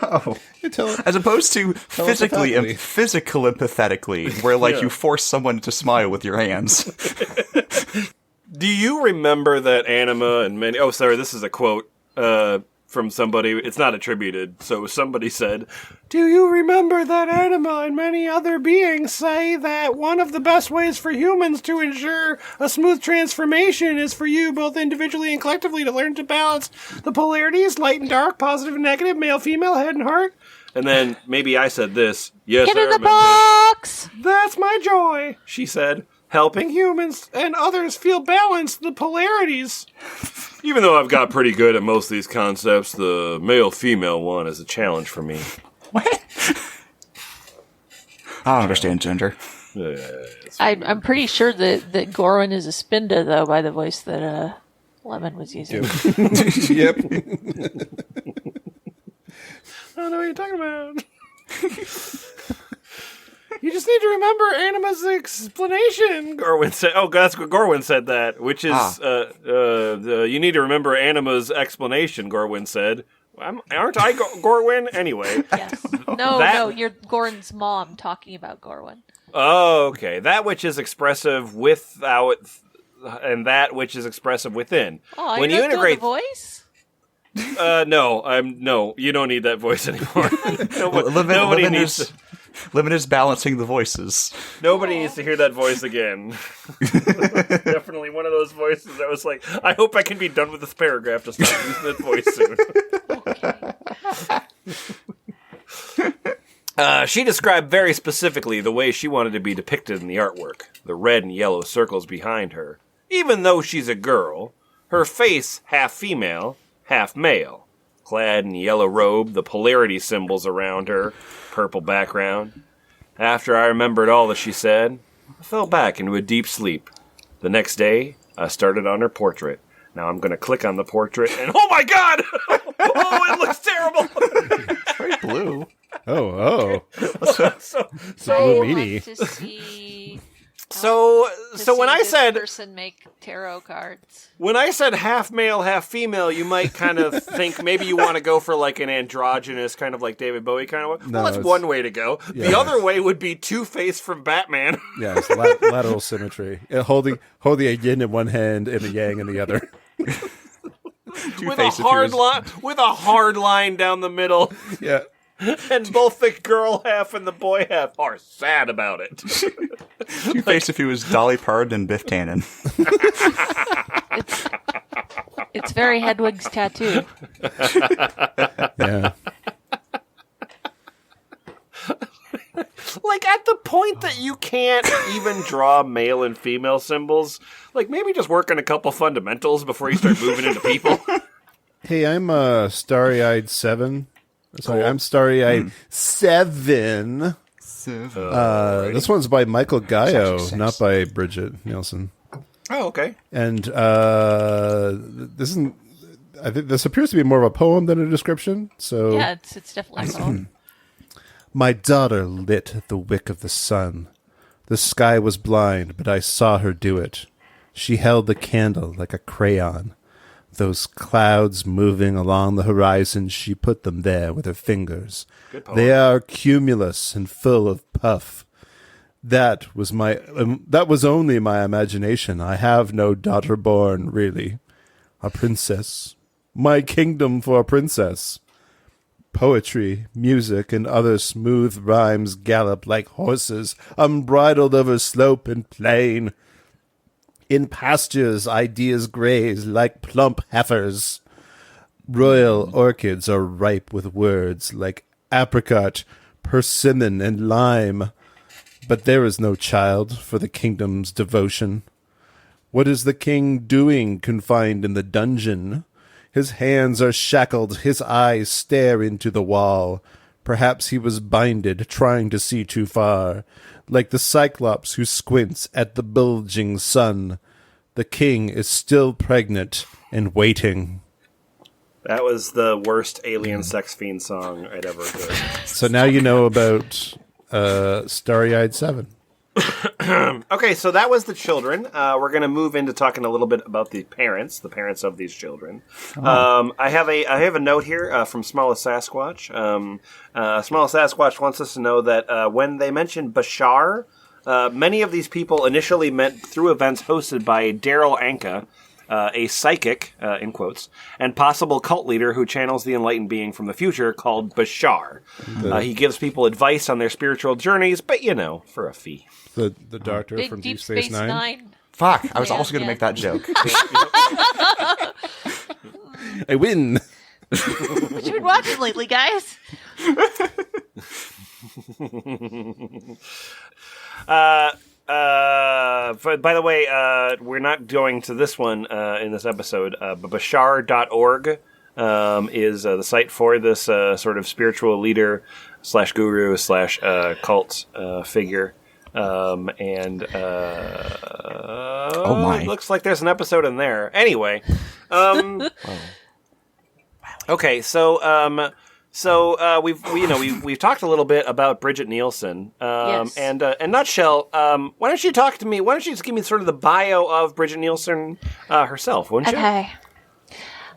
Oh. Tell As opposed to physically and physical empathetically, where like you force someone to smile with your hands. Do you remember that anima and many... Oh, sorry, this is a quote from somebody. It's not attributed. So somebody said, do you remember that anima and many other beings say that one of the best ways for humans to ensure a smooth transformation is for you, both individually and collectively, to learn to balance the polarities, light and dark, positive and negative, male, female, head and heart? And then maybe I said this. Yes, Get I in the remember. box! That's my joy, she said. Helping humans and others feel balanced, the polarities. Even though I've got pretty good at most of these concepts, the male-female one is a challenge for me. What? I don't understand gender. I'm pretty sure that Gorwin is a Spinda, though, by the voice that Lemon was using. Yep. I don't know what you're talking about. You just need to remember Anima's explanation, Gorwin said. Oh, that's what Gorwin said that, which is, you need to remember Anima's explanation, Gorwin said. Aren't I Gorwin? Anyway. Yes. No, you're Gorwin's mom talking about Gorwin. Oh, okay. That which is expressive without, and that which is expressive within. Oh, when you're you not integrate doing the voice? No, you don't need that voice anymore. Nobody needs Lemon is balancing the voices. Nobody needs to hear that voice again. Definitely one of those voices that was like, I hope I can be done with this paragraph to stop using that voice soon. She described very specifically the way she wanted to be depicted in the artwork. The red and yellow circles behind her. Even though she's a girl, her face half female, half male. Clad in yellow robe, the polarity symbols around her, purple background. After I remembered all that she said, I fell back into a deep sleep. The next day, I started on her portrait. Now I'm going to click on the portrait and, oh my god! Oh, it looks terrible! It's very blue. Oh. So Blue I meanie. want to see... So So when see I this said person make tarot cards. when I said half male, half female, you might kind of think maybe you want to go for like an androgynous kind of like David Bowie kind of. No, Well, that's it's- one way to go. Yeah. The other way would be Two-Face from Batman. Yeah, it's lateral symmetry. Holding a yin in one hand and a yang in the other. with a hard line down the middle. Yeah. And both the girl half and the boy half are sad about it. Two-Face if he was Dolly Parton and Biff Tannen. It's very Hedwig's tattoo. Yeah. Like, at the point that you can't even draw male and female symbols, like, maybe just work on a couple fundamentals before you start moving into people. Hey, I'm Starry-Eyed 7. Sorry, I'm Starry-Eyed 7. This one's by Michael Gaio, Sexy. not by Bridget Nielsen. Oh, okay. And this isn't. I think this appears to be more of a poem than a description. So, Yeah, it's definitely a poem. my daughter lit the wick of the sun. The sky was blind, but I saw her do it. She held the candle like a crayon. Those clouds moving along the horizon, she put them there with her fingers. Good poem. They are cumulus and full of puff. That was only my imagination. I have no daughter born, really. A princess. My kingdom for a princess. Poetry, music, and other smooth rhymes gallop like horses, unbridled over slope and plain. In pastures, ideas graze like plump heifers. Royal orchids are ripe with words like apricot, persimmon, and lime. But there is no child for the kingdom's devotion. What is the king doing confined in the dungeon? His hands are shackled, his eyes stare into the wall. Perhaps he was binded, trying to see too far. Like the Cyclops who squints at the bulging sun. The king is still pregnant and waiting. That was the worst alien sex fiend song I'd ever heard. So now you know about Starry-Eyed 7. Okay, so that was the children. We're going to move into talking a little bit about the parents of these children. I have a note here from Smallest Sasquatch. Smallest Sasquatch wants us to know that when they mentioned Bashar, many of these people initially meant through events hosted by Daryl Anka, a psychic, in quotes, and possible cult leader who channels the enlightened being from the future called Bashar. He gives people advice on their spiritual journeys, but, for a fee. The doctor Big from Deep Space Nine. Fuck, I was Yeah, also going to yeah. make that joke. I win. What you been watching lately, guys? By the way, we're not going to this one in this episode, but Bashar.org is the site for this sort of spiritual leader / guru / cult figure. Oh my. It looks like there's an episode in there. Anyway, okay, so we've talked a little bit about Bridget Nielsen. Yes. And in nutshell, why don't you talk to me? Why don't you just give me sort of the bio of Bridget Nielsen herself, wouldn't you? Okay.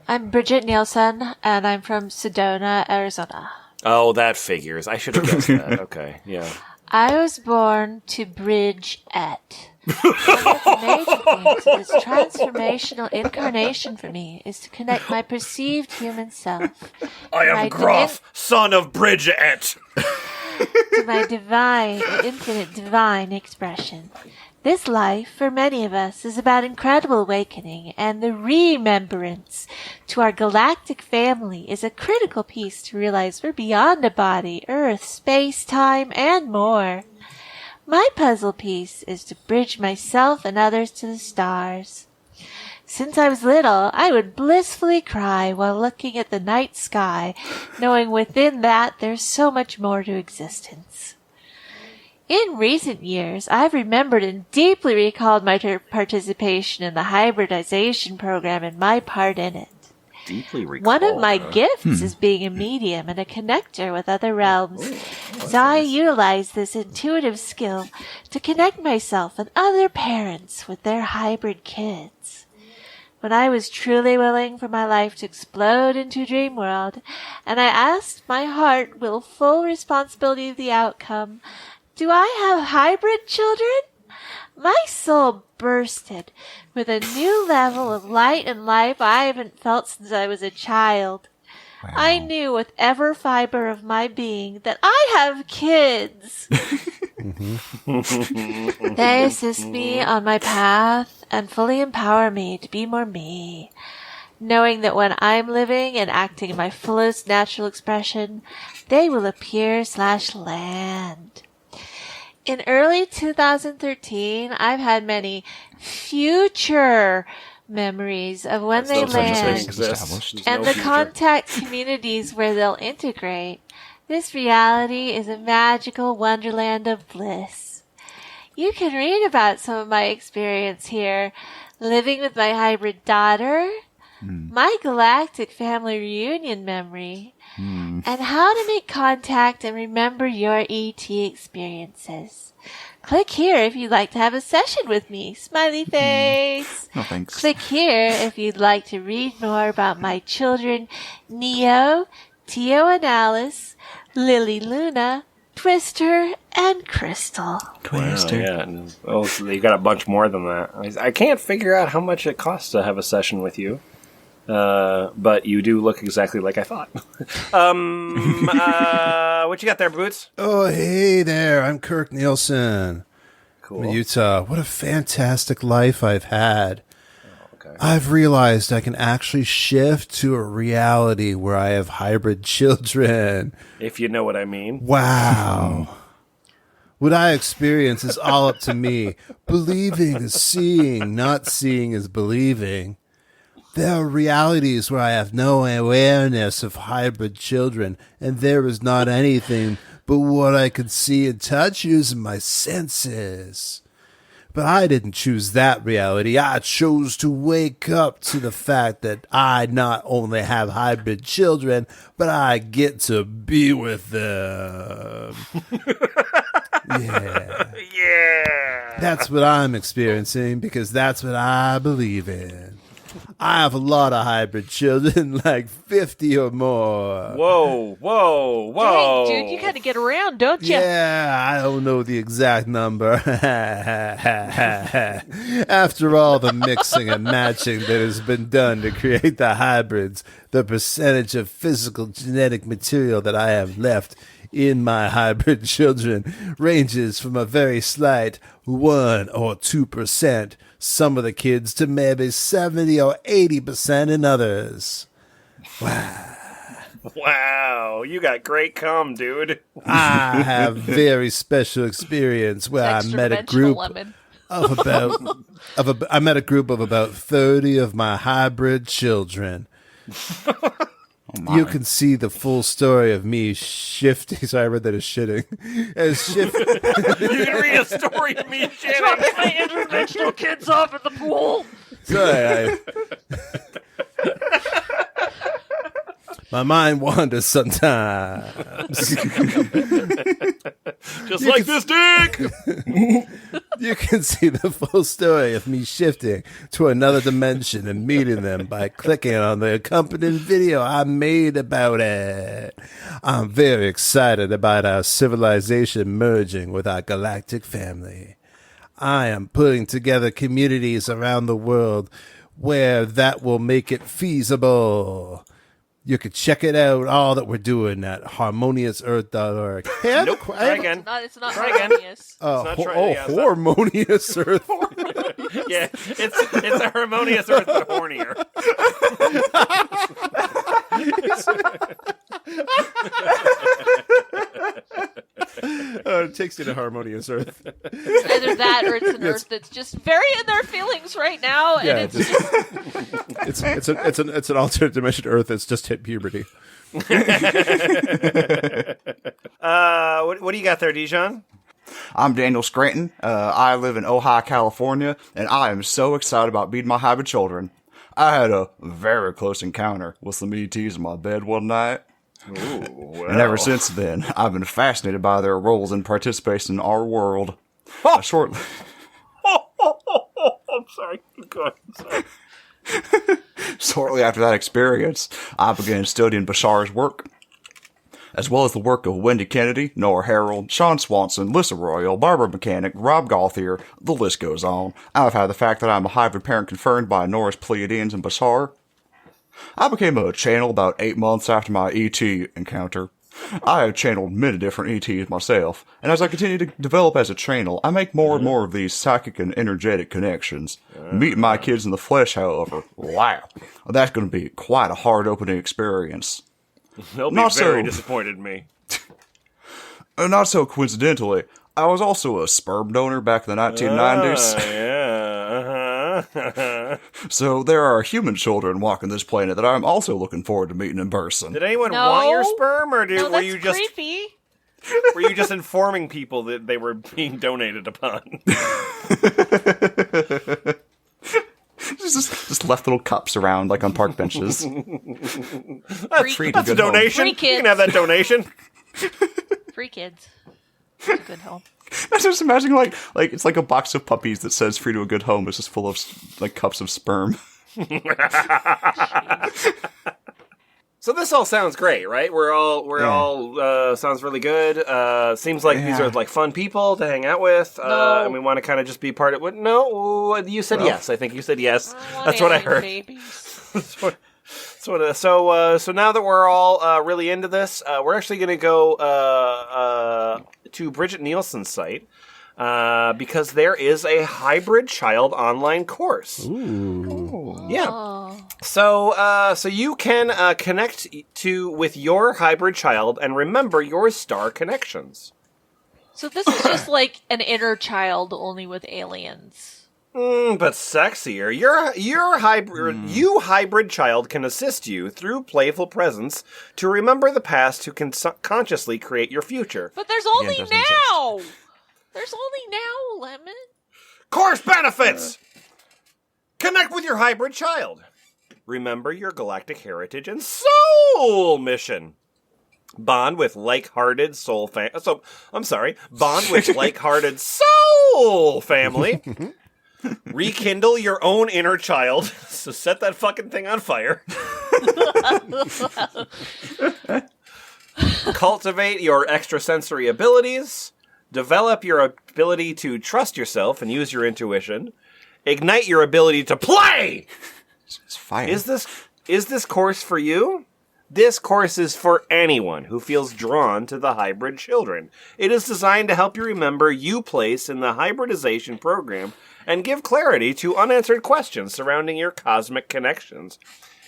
I'm Bridget Nielsen, and I'm from Sedona, Arizona. Oh, that figures. I should have guessed that. Okay, yeah. I was born to bridge et. One of the major things of this transformational incarnation for me is to connect my perceived human self I am My Gruff, son of Bridget. to my divine, infinite divine expression. This life, for many of us, is about incredible awakening, and the remembrance to our galactic family is a critical piece to realize we're beyond a body, earth, space, time, and more. My puzzle piece is to bridge myself and others to the stars. Since I was little, I would blissfully cry while looking at the night sky, knowing within that there's so much more to existence. In recent years, I've remembered and deeply recalled my participation in the hybridization program and my part in it. Deeply recall. One of my gifts is being a medium and a connector with other realms. So I utilize this intuitive skill to connect myself and other parents with their hybrid kids. When I was truly willing for my life to explode into dream world, and I asked my heart with full responsibility of the outcome, do I have hybrid children? My soul bursted with a new level of light and life I haven't felt since I was a child. Wow. I knew with every fiber of my being that I have kids. They assist me on my path and fully empower me to be more me, knowing that when I'm living and acting in my fullest natural expression, they will appear/land. In early 2013, I've had many future memories of when they No such thing land exists. There's and no the future. contact communities where they'll integrate. This reality is a magical wonderland of bliss. You can read about some of my experience here, living with my hybrid daughter, my galactic family reunion memory, and how to make contact and remember your ET experiences. Click here if you'd like to have a session with me. Smiley face. No thanks. Click here if you'd like to read more about my children, Neo, Tio and Alice, Lily Luna, Twister, and Crystal. Twister. Yeah. And, oh, so you got a bunch more than that. I can't figure out how much it costs to have a session with you. But you do look exactly like I thought. What you got there, Boots? Oh, hey there. I'm Kirk Nielsen. Cool. From Utah. What a fantastic life I've had. Okay. I've realized I can actually shift to a reality where I have hybrid children. If you know what I mean. Wow. What I experience is all up to me. Believing is seeing, not seeing is believing. There are realities where I have no awareness of hybrid children, and there is not anything but what I can see and touch using my senses. But I didn't choose that reality. I chose to wake up to the fact that I not only have hybrid children, but I get to be with them. Yeah. Yeah. That's what I'm experiencing because that's what I believe in. I have a lot of hybrid children, like 50 or more. Whoa. Dang, dude, you gotta get around, don't you? Yeah, I don't know the exact number. After all the mixing and matching that has been done to create the hybrids, the percentage of physical genetic material that I have left in my hybrid children ranges from a very slight 1 or 2%, some of the kids, to maybe 70 or 80% in others. Wow, you got great cum, dude. I have very special experience where I met a Extra-dimensional group lemon. of I met a group of about 30 of my hybrid children. You can see the full story of me shifting. Sorry, I read that as shitting. You can read a story of me shitting. Dropping my interdimensional kids off at the pool. Sorry, my mind wanders sometimes. Just like this dick. You can see the full story of me shifting to another dimension and meeting them by clicking on the accompanying video I made about it. I'm very excited about our civilization merging with our galactic family. I am putting together communities around the world where that will make it feasible. You can check it out, all that we're doing at harmoniousearth.org. Hey, Nope. Try again. It's not Try again. harmonious. not trying- yeah, it's not- harmonious earth. Yeah, it's a harmonious earth, but hornier. It takes you to harmonious earth. It's either that or it's an earth that's just very in their feelings right now, and Yeah, it's just it's an alternate dimension Earth that's just hit puberty. What do you got there, Dijon? I'm Daniel Scranton. I live in Ojai, California, and I am so excited about meeting my hybrid children. I had a very close encounter with some ETs in my bed one night. Ooh, well. And ever since then, I've been fascinated by their roles in participation in our world. Shortly. I'm sorry. Go ahead. I'm sorry. Shortly after that experience, I began studying Bashar's work, as well as the work of Wendy Kennedy, Nora Harrell, Sean Swanson, Lissa Royal, Barbara Mechanic, Rob Gauthier, the list goes on. I've had the fact that I'm a hybrid parent confirmed by Nora's Pleiadians and Bashar. I became a channel about 8 months after my ET encounter. I have channeled many different ETs myself, and as I continue to develop as a channel, I make more and more of these psychic and energetic connections. Meeting my kids in the flesh, however, wow, that's going to be quite a hard-opening experience. They'll be Not very so. disappointed in me. Not so coincidentally, I was also a sperm donor back in the 1990s. Yeah. So there are human children walking this planet that I'm also looking forward to meeting in person. Did anyone No. want your sperm, or No, were that's you just creepy. were you just informing people that they were being donated upon? Just left little cups around like on park benches. Free to That's a good home. donation. Free You kids. can have that donation. Free kids. It's a good home. I just imagine like it's like a box of puppies that says "free to a good home." It's just full of like cups of sperm. So this all sounds great, right? We're all sounds really good. Seems like these Yeah. are like fun people to hang out with, No. and we want to kind of just be part of it. No, you said yes. I think you said yes. want That's what I alien heard. Babies. So now that we're all really into this, we're actually going to go to Bridget Nielsen's site because there is a hybrid child online course. Ooh. Yeah. Oh. So you can connect with your hybrid child and remember your star connections. So this is just like an inner child, only with aliens. But sexier. You hybrid child can assist you through playful presence to remember the past to consciously create your future. But there's only doesn't now. There's only now, Lemon. Course benefits! Connect with your hybrid child. Remember your galactic heritage and soul mission. Bond with like-hearted Bond with like-hearted soul family. Rekindle your own inner child. So set that fucking thing on fire. Cultivate your extrasensory abilities. Develop your ability to trust yourself and use your intuition. Ignite your ability to play. It's fire. Is this course for you? This course is for anyone who feels drawn to the hybrid children. It is designed to help you remember your place in the hybridization program and give clarity to unanswered questions surrounding your cosmic connections.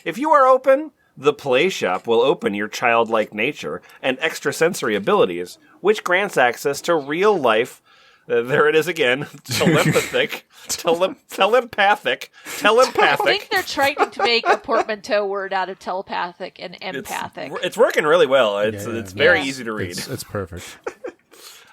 If you are open, the Play Shop will open your childlike nature and extrasensory abilities, which grants access to real life. There it is again. Telepathic. Telepathic. I think they're trying to make a portmanteau word out of telepathic and empathic. It's working really well. It's very Yeah. easy to read. It's perfect.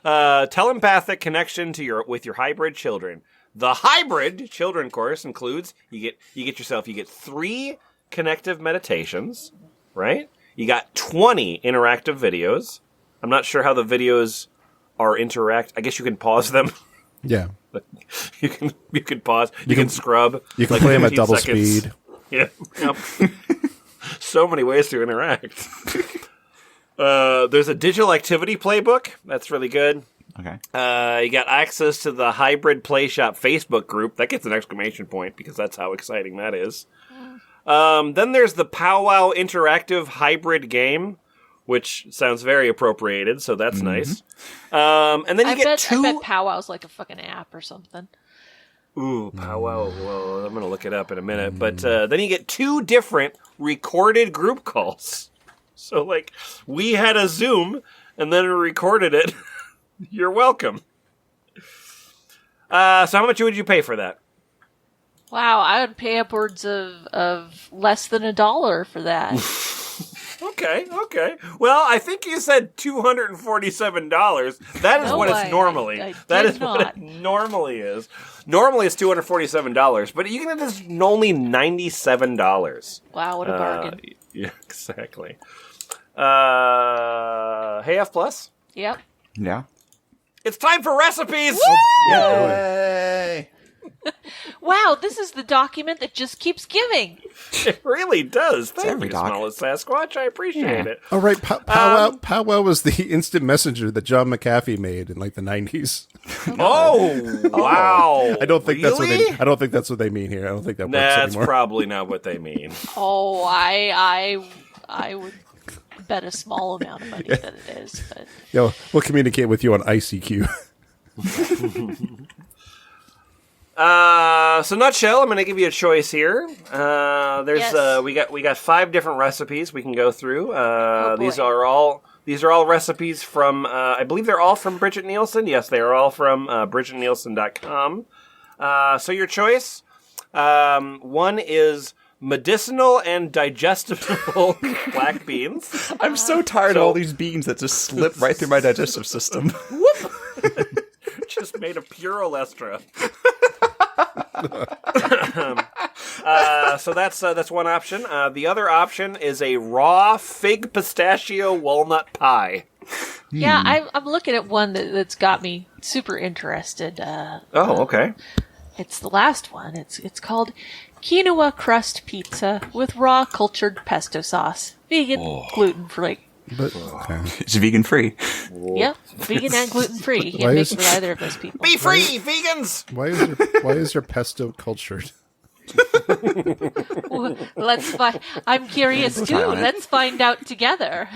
Telepathic connection to with your hybrid children. The hybrid children course includes you get 3 connective meditations, right? You got 20 interactive videos. I'm not sure how the videos are interact. I guess you can pause them. Yeah. You can pause. You can scrub. You can like play them at 15 double seconds. speed. Yeah. Yep. So many ways to interact. There's a digital activity playbook. That's really good. Okay. You got access to the Hybrid Play Shop Facebook group. That gets an exclamation point because that's how exciting that is. Then there's the Powwow Interactive Hybrid Game, which sounds very appropriated, so that's nice. And then you get I bet Powwow's like a fucking app or something. Ooh, Powwow. Whoa, I'm going to look it up in a minute. But then you get 2 different recorded group calls. So, like, we had a Zoom, and then we recorded it. You're welcome. So how much would you pay for that? Wow, I would pay upwards of less than $1 for that. Okay. Well, I think you said $247. That is No what way. it's normally. I That did is what not. it normally is. Normally it's $247, but you can get this only $97. Wow, what a bargain. Yeah, exactly. Hey, F plus. Yep. Yeah. It's time for recipes. Yay! Wow, this is the document that just keeps giving. It really does. Thank every you, doc. Smallest Sasquatch. I appreciate it. Oh, right. Powwow was the instant messenger that John McAfee made in like the 90s. Oh, wow. I don't think that's what Really? they. I don't think that's what they mean here. I don't think that works That's anymore. probably not what they mean. Oh, I would bet a small amount of money that it is. But Yo, we'll communicate with you on ICQ. So nutshell, I'm going to give you a choice here. There's Yes. we got 5 different recipes we can go through. Oh, boy. These are all recipes from I believe they're all from Bridget Nielsen. Yes, they are all from BridgetNielsen.com. So your choice, one is medicinal and digestible black beans. I'm so tired of all these beans that just slip right through my digestive system. Just made of pure olestra. So that's one option. The other option is a raw fig pistachio walnut pie. yeah, I'm looking at one that's got me super interested. Okay. It's the last one. It's called quinoa crust pizza with raw cultured pesto sauce, vegan, gluten free. But okay. It's vegan free. Yep, vegan and gluten free. You Why can't make is- it with either of those people. Be free, vegans! Why is your pesto cultured? Let's find. I'm curious too. try on it. Let's find out together.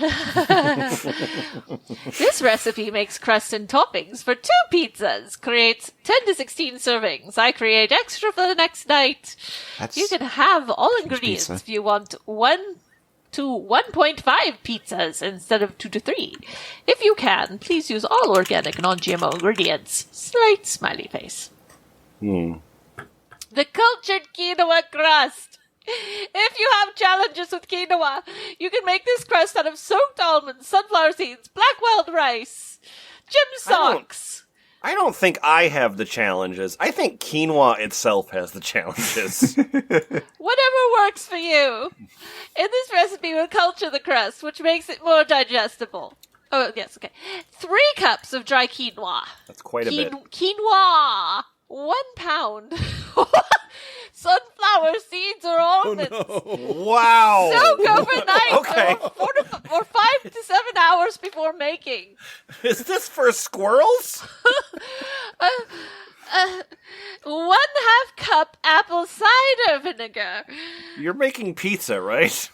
This recipe makes crust and toppings for 2 pizzas. Creates 10 to 16 servings. I create extra for the next night. That's You can have all ingredients pizza. if you want 1 to 1.5 pizzas instead of 2 to 3. If you can, please use all organic non-GMO ingredients. Slight smiley face. The cultured quinoa crust. If you have challenges with quinoa, you can make this crust out of soaked almonds, sunflower seeds, black wild rice, gym socks. I don't think I have the challenges. I think quinoa itself has the challenges. Whatever works for you. In this recipe, we'll culture the crust, which makes it more digestible. Oh, yes, okay. 3 cups of dry quinoa. That's quite a bit. Quinoa. 1 pound. Sunflower seeds or almonds. Wow! Soak overnight Okay. or 5 to 7 hours before making. Is this for squirrels? 1/2 cup apple cider vinegar. You're making pizza, right?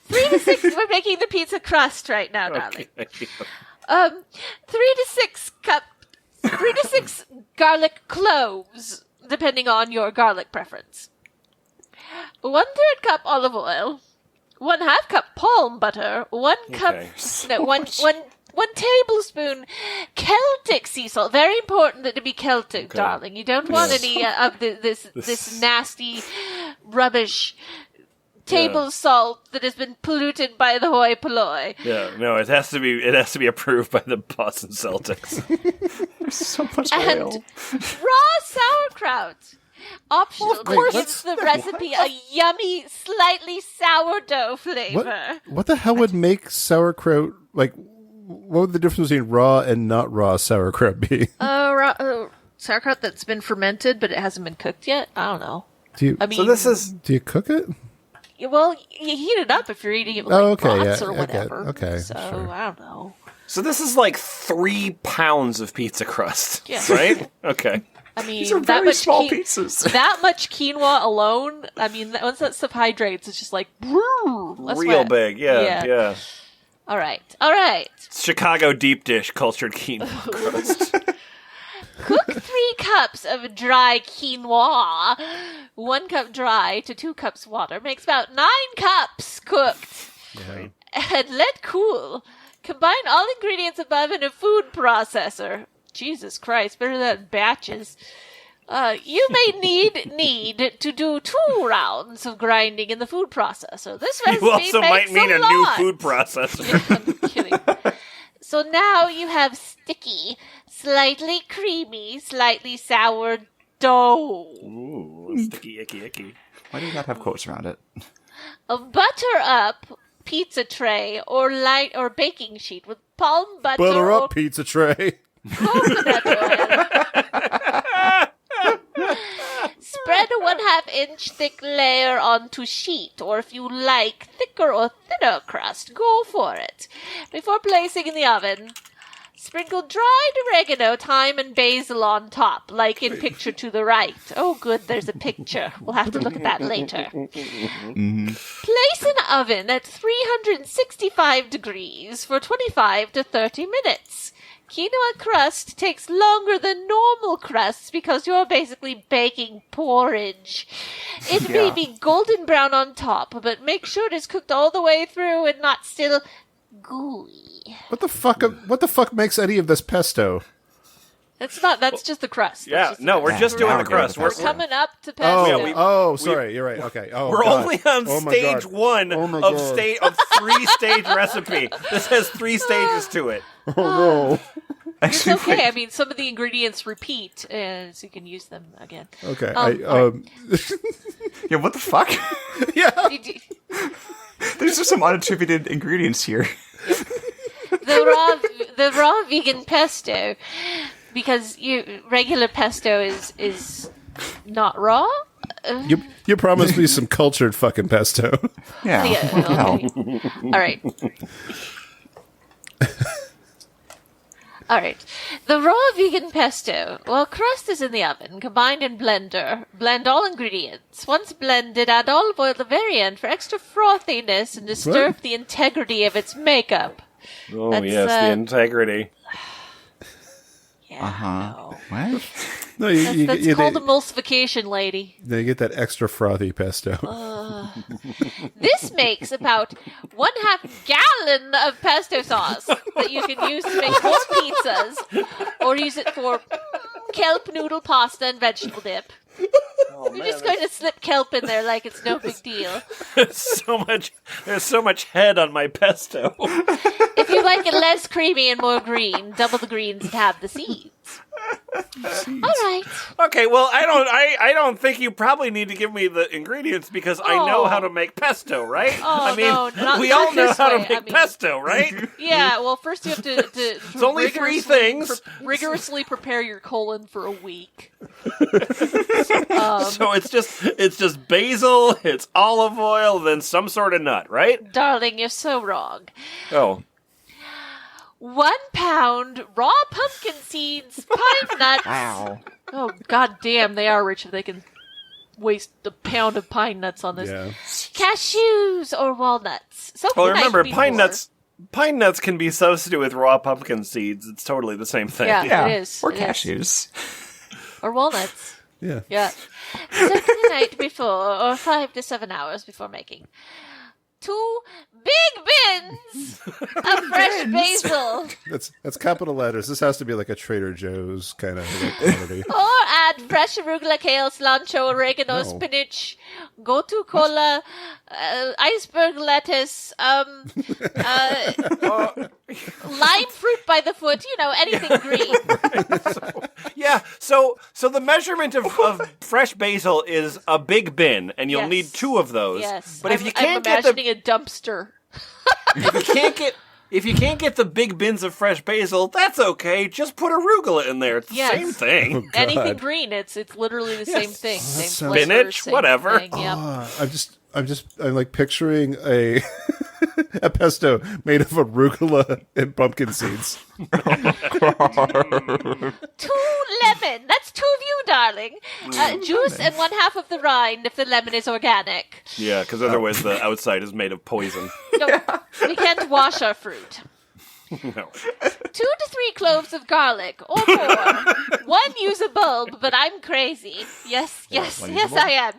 3 to 6. We're making the pizza crust right now, darling. 3 to 6 cup. 3 to 6 garlic cloves, depending on your garlic preference. 1/3 cup olive oil. 1/2 cup palm butter. 1 cup. Okay. No, one tablespoon Celtic sea salt. Very important that it be Celtic, darling. You don't want any of this nasty rubbish table salt that has been polluted by the hoi polloi. Yeah, no, it has to be approved by the Boston Celtics. so much And oil. raw sauerkraut. Optional, Of course. gives the recipe a yummy, slightly sourdough flavor. What the hell would make sauerkraut like? What would the difference between raw and not raw sauerkraut be? Sauerkraut that's been fermented, but it hasn't been cooked yet? I don't know. Do you I mean, So this is do you cook it? well, you heat it up if you're eating it with Oh, like okay, broths yeah, or I get- whatever. okay, So, sure. I don't know. like 3 pounds of pizza crust, Yeah. right? Okay. I mean, These are that very much small pieces. That much quinoa alone, I mean, once that stuff hydrates, it's just like, that's Real wet. big, yeah. All right. Chicago deep dish cultured quinoa crust. Cook 3 cups of dry quinoa. 1 cup dry to 2 cups water makes about 9 cups cooked. And let cool. Combine all ingredients above in a food processor. Jesus Christ, better than batches. You may need to do 2 rounds of grinding in the food processor. This recipe You also might makes mean a lot. new food processor. I'm kidding. So now you have sticky, slightly creamy, slightly sour dough. Ooh, sticky, icky. Why do you not have quotes around it? A butter up pizza tray or baking sheet with palm butter Butter or up pizza tray. coconut oil. Spread a 1/2 inch thick layer onto sheet, or if you like thicker or thinner crust, go for it. Before placing in the oven, sprinkle dried oregano, thyme, and basil on top, like in picture to the right. Oh, good, there's a picture. We'll have to look at that later. Place in oven at 365 degrees for 25 to 30 minutes. Quinoa crust takes longer than normal crusts because you're basically baking porridge. It may be golden brown on top, but make sure it is cooked all the way through and not still gooey. What the fuck makes any of this pesto? That's just the crust. Yeah, Just the no, crust. we're just doing the now crust. we're We're coming up to pesto. Yeah, we- Sorry, you're right. Okay. Oh, We're God. only on Oh, my stage God. 1 Oh, my of God. 3-stage recipe. This has 3 stages to it. Oh, no. It's Actually, okay. I mean, some of the ingredients repeat, so you can use them again. Okay. Yeah, what the fuck? There's just some unattributed ingredients here. The raw vegan pesto, because regular pesto is not raw. You promised me some cultured fucking pesto. Yeah. Yeah, What the hell? okay. All right. All right. The raw vegan pesto. While crust is in the oven, combined in blender. Blend all ingredients. Once blended, add olive oil at the very end for extra frothiness and disturb the integrity of its makeup. Oh, That's, yes, the integrity. Yeah. No. What? No, you That's called emulsification, lady. you get that extra frothy pesto. This makes about 1/2 gallon of pesto sauce that you can use to make more pizzas, or use it for kelp noodle pasta and vegetable dip. You're just going to slip kelp in there like it's no big deal. There's so much head on my pesto. If you like it less creamy and more green, double the greens and have the seeds. All right. Okay, well, I don't think you probably need to give me the ingredients because I know how to make pesto, right? Oh, I mean, no, not we all know this how to way. make I mean- pesto, right? Yeah, well, first you have to It's only 3 things. rigorously prepare your colon for a week. So it's just basil, it's olive oil, then some sort of nut, right? Darling, you're so wrong. Oh. 1 pound raw pumpkin seeds, pine nuts. Wow. Oh, god damn, they are rich if they can waste a pound of pine nuts on this. Yeah. Cashews or walnuts. So Well, remember, pine nuts can be substituted with raw pumpkin seeds. It's totally the same thing. Yeah. Yeah. It is, Or it is. cashews. Or walnuts. Yeah. Yeah. Soak the night before, or 5 to 7 hours before making. 2 big bins of fresh basil. That's capital letters. This has to be like a Trader Joe's kind of quantity. Or add fresh arugula, kale, cilantro, oregano, No. spinach, gotu kola, iceberg lettuce, lime fruit by the foot, anything green. Yeah, so the measurement of fresh basil is a big bin, and you'll Yes. need 2 of those. Yes. But if I'm you can't get imagining a dumpster. if you can't get the big bins of fresh basil, that's okay. Just put arugula in there. It's the Yes. same thing. Anything green, it's literally the same thing. Same sounds- flavor, Spinach, same whatever. thing, yep. I'm like picturing a a pesto made of arugula and pumpkin seeds. 2 lemon. That's 2 of you, darling. Juice and 1/2 of the rind if the lemon is organic. Yeah, because otherwise the outside is made of poison. No, we can't wash our fruit. No. 2 to 3 cloves of garlic, or more. 1 use a bulb, but I'm crazy. Yes, I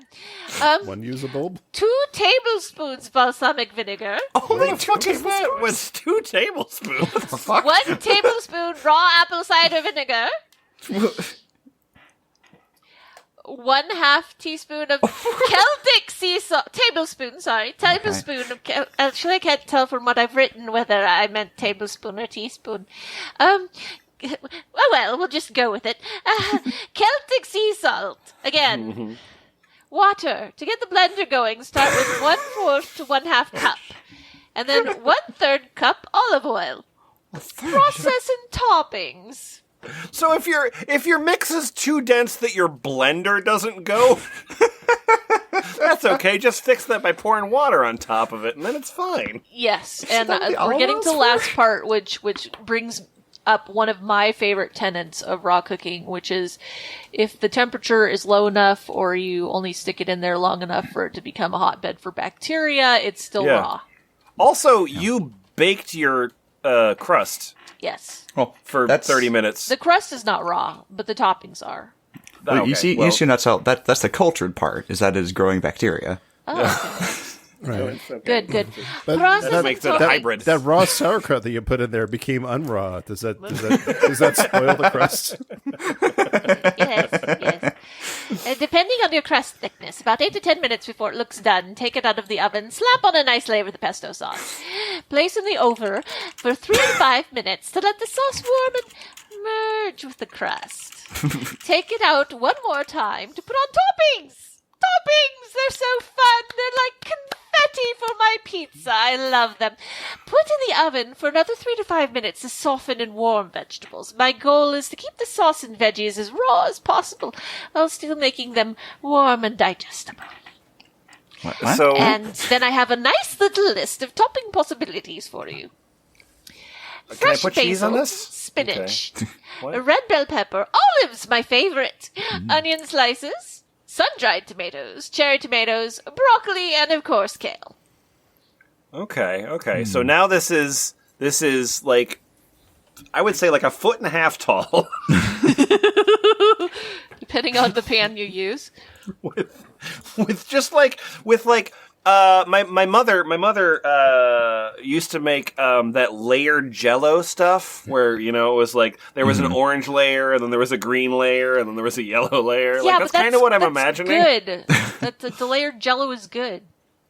am. One use a bulb. 2 tablespoons balsamic vinegar. Holy fuck is that? With 2 tablespoons. 1 tablespoon raw apple cider vinegar. 1/2 teaspoon of Celtic sea salt. Tablespoon of actually, I can't tell from what I've written whether I meant tablespoon or teaspoon. Well, we'll just go with it. Celtic sea salt. Again. Water. To get the blender going, start with 1/4 to 1/2 cup. And then 1/3 cup olive oil. Process and toppings. So if your mix is too dense that your blender doesn't go, that's okay. Just fix that by pouring water on top of it, and then it's fine. Yes, and that the we're getting to the olive last part, which brings up one of my favorite tenets of raw cooking, which is if the temperature is low enough or you only stick it in there long enough for it to become a hotbed for bacteria, it's still raw. Also, you baked your crust Yes. Well, for 30 minutes. The crust is not raw, but the toppings are. Well, you see, that's the cultured part. Is that it is growing bacteria. Oh, okay. Right. Good. But Process that and makes it a toppings. hybrid. That raw sauerkraut that you put in there became unraw. Does that spoil the crust? Yes. Depending on your crust thickness, about 8 to 10 minutes before it looks done, take it out of the oven, slap on a nice layer of the pesto sauce. Place in the oven for 3 to 5 minutes to let the sauce warm and merge with the crust. Take it out one more time to put on toppings. Toppings! They're so fun. They're like confetti for my pizza. I love them. Put in the oven for another 3 to 5 minutes to soften and warm vegetables. My goal is to keep the sauce and veggies as raw as possible while still making them warm and digestible. What? So And then I have a nice little list of topping possibilities for you. can I Fresh put cheese basil, on this? spinach, What? a red bell pepper, olives, my favorite, onion slices, sun-dried tomatoes, cherry tomatoes, broccoli, and of course kale. Okay. So now this is like, I would say like 1.5 feet tall. Depending on the pan you use. My mother used to make that layered Jello stuff where it was like there was an orange layer and then there was a green layer and then there was a yellow layer. Yeah, that's but kind of what I'm imagining. Good. The layered Jello is good.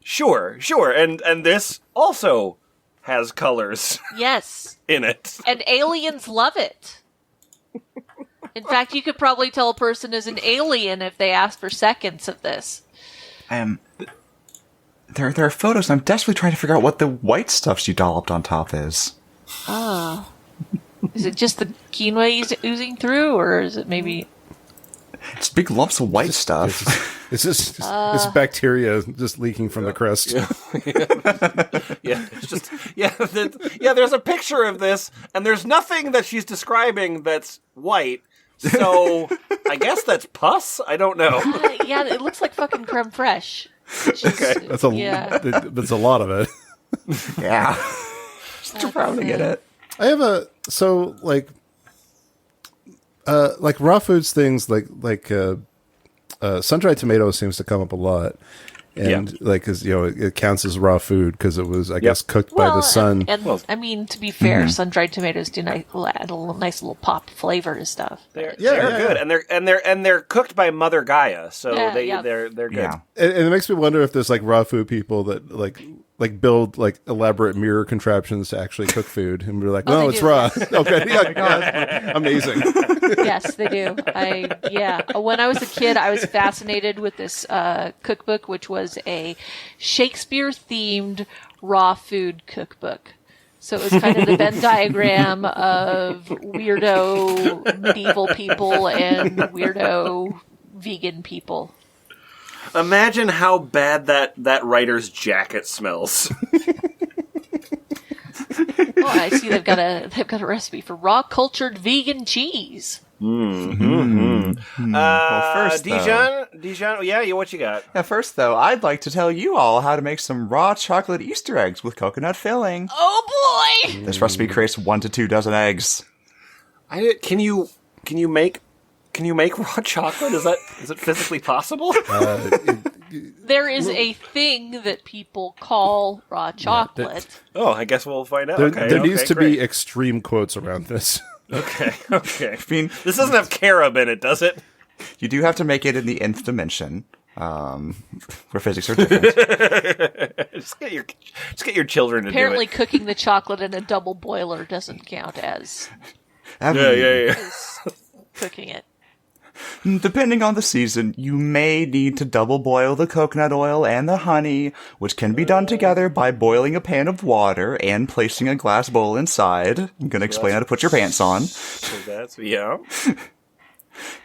Sure, and this also has colors Yes, in it. and aliens love it. In fact, you could probably tell a person is an alien if they ask for seconds of this. There are photos. I'm desperately trying to figure out what the white stuff she dolloped on top is. Oh. Is it just the quinoa oozing through, or is it maybe... It's big lumps of white stuff. It's just it's bacteria just leaking from the crust. Yeah, it's just there's a picture of this, and there's nothing that she's describing that's white. So I guess that's pus. I don't know. Yeah, it looks like fucking creme fraiche. Okay, That's a lot of it. Yeah. Just trying to get it. I have like raw foods things like sun-dried tomatoes seems to come up a lot, and because it counts as raw food because it was I guess cooked by the sun. And I mean, to be fair, sun-dried tomatoes do add a nice little pop flavor and stuff. they're good, and they're cooked by Mother Gaia, so they're good. Yeah. And it makes me wonder if there's like raw food people that like build like elaborate mirror contraptions to actually cook food, and we're like, no, it's do. raw. Okay, yeah, amazing. Yes, they do. When I was a kid, I was fascinated with this cookbook, which was a Shakespeare-themed raw food cookbook. So it was kind of the Venn diagram of weirdo medieval people and weirdo vegan people. Imagine how bad that writer's jacket smells. Oh, I see they've got a recipe for raw cultured vegan cheese. Well, first, Dijon, what you got? first, though, I'd like to tell you all how to make some raw chocolate Easter eggs with coconut filling. Oh boy! This recipe creates 1 to 2 dozen eggs. Can you make raw chocolate? Is it physically possible? There is a thing that people call raw chocolate. I guess we'll find out. There needs to great. be extreme quotes around this. Okay. I mean, This doesn't have carob in it, does it? You do have to make it in the nth dimension, where physics are different. Just get your children to Apparently, do it. cooking the chocolate in a double boiler doesn't count as Yeah. cooking it. Depending on the season, you may need to double boil the coconut oil and the honey, which can be done together by boiling a pan of water and placing a glass bowl inside. I'm going to explain how to put your pants on. So that's yeah.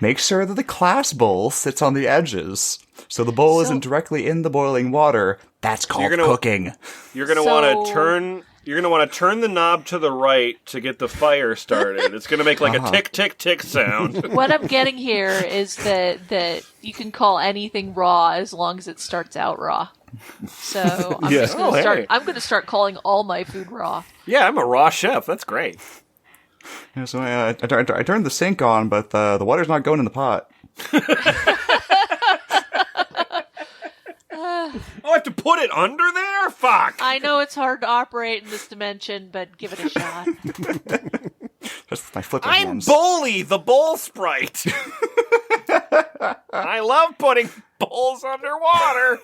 Make sure that the glass bowl sits on the edges, so the bowl isn't directly in the boiling water. That's called cooking. You're gonna want to turn. You're gonna want to turn the knob to the right to get the fire started. It's gonna make like a tick tick tick sound. What I'm getting here is that you can call anything raw as long as it starts out raw. So I'm just gonna start. Hey. I'm gonna start calling all my food raw. Yeah, I'm a raw chef. That's great. Yeah, so I turned the sink on, but the water's not going in the pot. Oh, I have to put it under there? Fuck! I know it's hard to operate in this dimension, but give it a shot. Just with my flipping I'm hands. Bully, the bowl sprite. I love putting bowls underwater.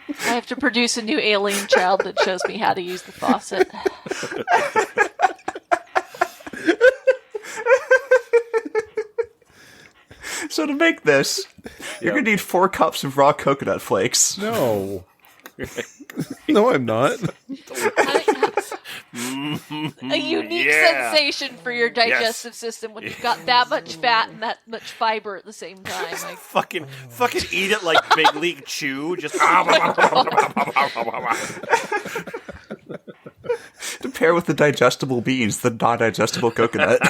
I have to produce a new alien child that shows me how to use the faucet. So to make this, you're going to need 4 cups of raw coconut flakes. No. No, I'm not. A unique Yeah. sensation for your digestive system when you've got that much fat and that much fiber at the same time. Like, Fucking eat it like Big League Chew. Just To pair with the digestible beans, the non-digestible coconut.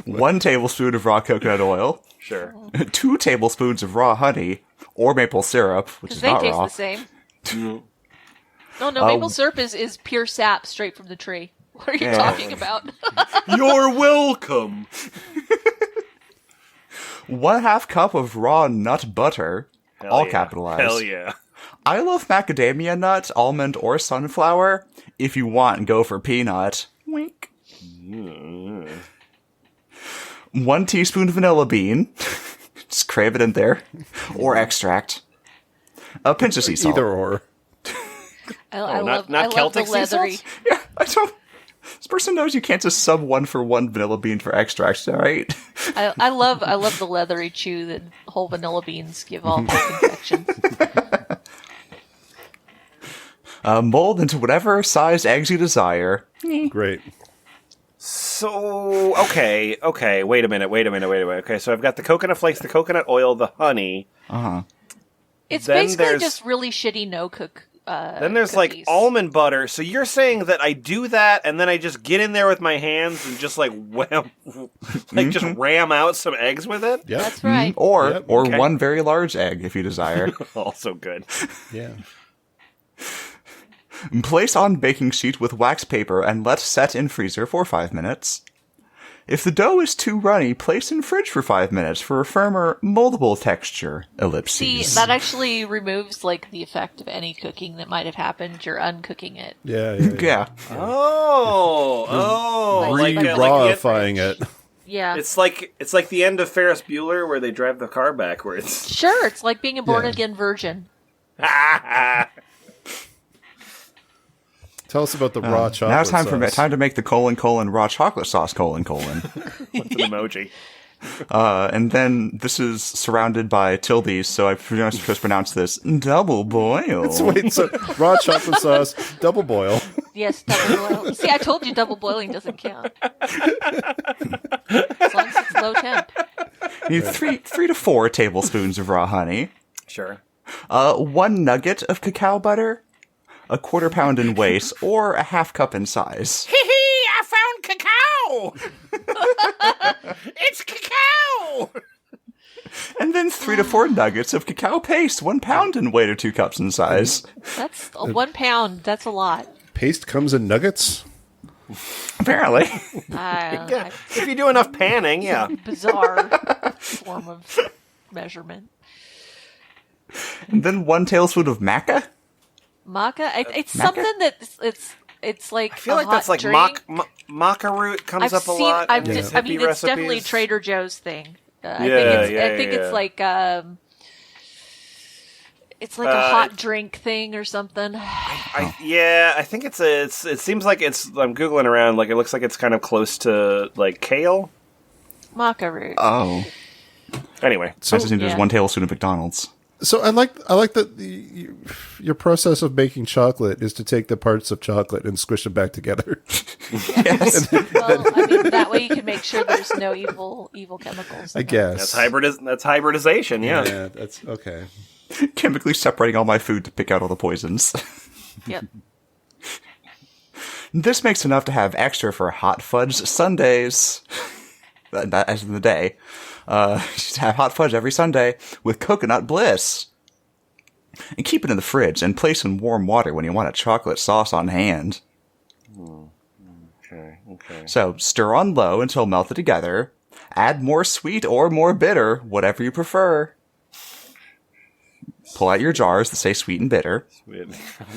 1 tablespoon of raw coconut oil. sure. 2 tablespoons of raw honey, or maple syrup, which because is they not taste raw. the same. Oh no, maple syrup is pure sap straight from the tree. What are you talking about? You're welcome. 1/2 cup of raw nut butter, all yeah. capitalized. Hell yeah. I love macadamia nut, almond, or sunflower. If you want, go for peanut. Wink. 1 teaspoon vanilla bean. Just crave it in there. Or extract. A pinch of sea salt. Either or. I love not the Celtic sea leathery. salt? Yeah, I don't... This person knows you can't just sub 1 for 1 vanilla bean for extract, alright? I love the leathery chew that whole vanilla beans give all the confections. Mold into whatever size eggs you desire. Great. So, okay. Wait a minute. Okay, so I've got the coconut flakes, the coconut oil, the honey. It's Then basically there's- just really shitty no-cook Then there's cookies. like almond butter. So you're saying that I do that and then I just get in there with my hands and just like wham, like just ram out some eggs with it? Yep. That's right. Or Yep. Okay. 1 very large egg, if you desire. Also good. Yeah. Place on baking sheet with wax paper and let set in freezer for 5 minutes. If the dough is too runny, place in fridge for 5 minutes for a firmer, moldable texture. Ellipses. See, that actually removes like the effect of any cooking that might have happened. You're uncooking it. Yeah. Yeah. Like Re-rawifying it. Yeah. It's like the end of Ferris Bueller where they drive the car backwards. Sure, it's like being a born Yeah. again virgin. Tell us about the raw chocolate Now sauce. time to make the : raw chocolate sauce : It's an emoji. and then this is surrounded by tildes, so I just pronounce this double boil. Wait, so raw chocolate sauce, double boil. Yes, double boil. See, I told you double boiling doesn't count. As long as it's low temp. You need 3 to 4 tablespoons of raw honey, Sure. 1 nugget of cacao butter, a 1/4 pound in weight, or a 1/2 cup in size. Hee, I found cacao! It's cacao! And then 3 to 4 nuggets of cacao paste, 1 pound in weight or 2 cups in size. That's 1 pound. That's a lot. Paste comes in nuggets? Apparently. Yeah. If you do enough panning, yeah. Bizarre form of measurement. And then 1 tablespoon of maca. Maca? It's Maca? something that it's like I feel a like that's hot like drink. Maca root comes I've up seen. a lot. I've in just, I mean, hippie it's definitely recipes. Trader Joe's thing. I think Yeah. it's like it's like a hot drink thing or something. I think it seems like it's. I'm googling around. Like it looks like it's kind of close to like kale. Maca root. Oh. Anyway, I just think there's yeah. 1 tablespoon of McDonald's. So I like that your process of making chocolate is to take the parts of chocolate and squish them back together. Yes. Well, I mean, that way you can make sure there's no evil chemicals. I in guess that's hybridization. Yeah. Yeah, that's okay. Chemically separating all my food to pick out all the poisons. them. Yep. This makes enough to have extra for hot fudge Sundays. That as in the day. Just have hot fudge every Sunday with coconut bliss. And keep it in the fridge and place in warm water when you want a chocolate sauce on hand. Okay. So stir on low until melted together. Add more sweet or more bitter, whatever you prefer. Pull out your jars that say sweet and bitter.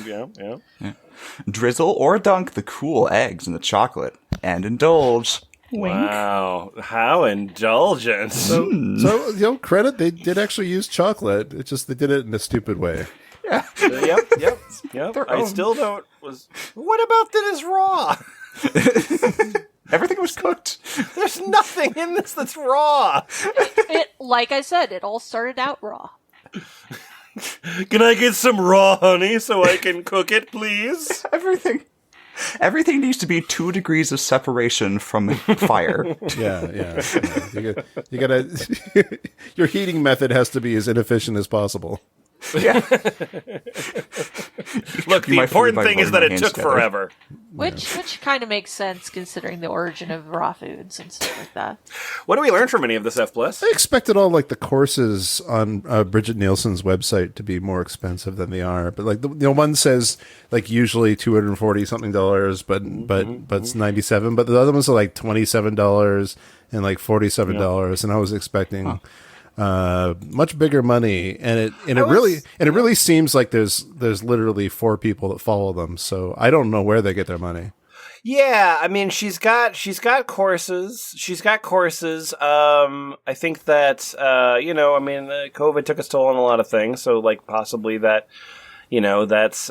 Yeah. Drizzle or dunk the cool eggs in the chocolate. And indulge. Wink. Wow, how indulgent! So credit, they did actually use chocolate. It's just they did it in a stupid way. Yep. Their I own. still don't. What about that is raw? Everything was cooked. There's nothing in this that's raw. It, like I said, it all started out raw. Can I get some raw honey so I can cook it, please? Everything needs to be 2 degrees of separation from fire. Yeah. You gotta. Your heating method has to be as inefficient as possible. Yeah. Look, the my food important by thing is rubbing that my it hands took together. forever. Which kind of makes sense considering the origin of raw foods and stuff like that. What do we learn from any of this, F+? I expected all like the courses on Bridget Nielsen's website to be more expensive than they are, but like the one says like usually $240 something, but it's 97. But the other ones are like $27 and like $47, and I was expecting much bigger money, and it really seems like there's literally 4 people that follow them, so I don't know where they get their money. Yeah, I mean, she's got courses. I think that COVID took its toll on a lot of things, so like possibly that, that's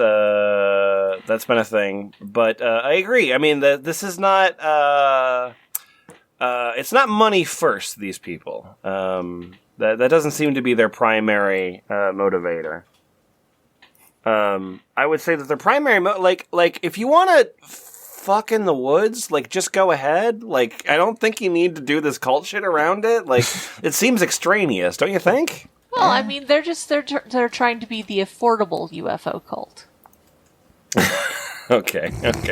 been a thing. But I agree. I mean, this is not. It's not money first. These people. That doesn't seem to be their primary motivator. I would say that their primary like if you want to fuck in the woods, like just go ahead. Like I don't think you need to do this cult shit around it. Like it seems extraneous, don't you think? Well, I mean, they're trying to be the affordable UFO cult. Okay.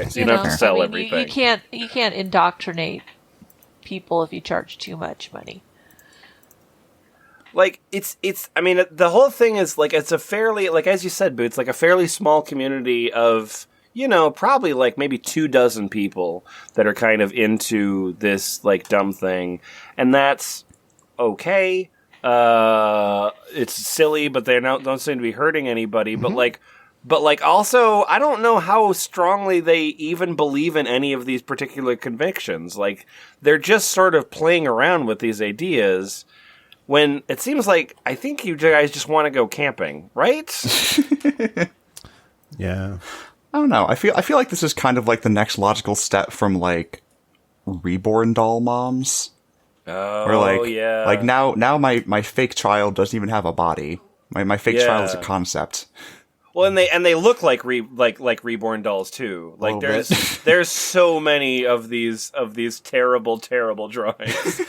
So you don't have to sell everything. You can't indoctrinate people if you charge too much money. Like it's I mean the whole thing is like it's a fairly, like as you said, Boots, like a fairly small community of probably like maybe 24 people that are kind of into this like dumb thing, and that's okay. It's silly, but they don't seem to be hurting anybody. But like also I don't know how strongly they even believe in any of these particular convictions. Like they're just sort of playing around with these ideas. When it seems like, I think you guys just want to go camping, right? Yeah. I don't know. I feel like this is kind of like the next logical step from like reborn doll moms. Oh, Or like, yeah. like now my fake child doesn't even have a body. My fake child is a concept. Well, and they look like reborn dolls too. Like there's so many of these terrible drawings,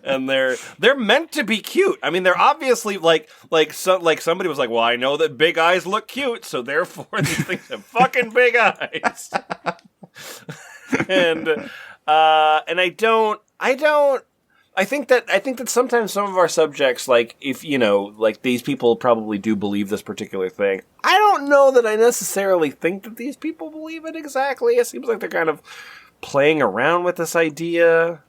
and they're meant to be cute. I mean, they're obviously like somebody was like, well, I know that big eyes look cute, so therefore these things have fucking big eyes. and I think that sometimes some of our subjects, like if like these people probably do believe this particular thing. I don't know that I necessarily think that these people believe it exactly. It seems like they're kind of playing around with this idea,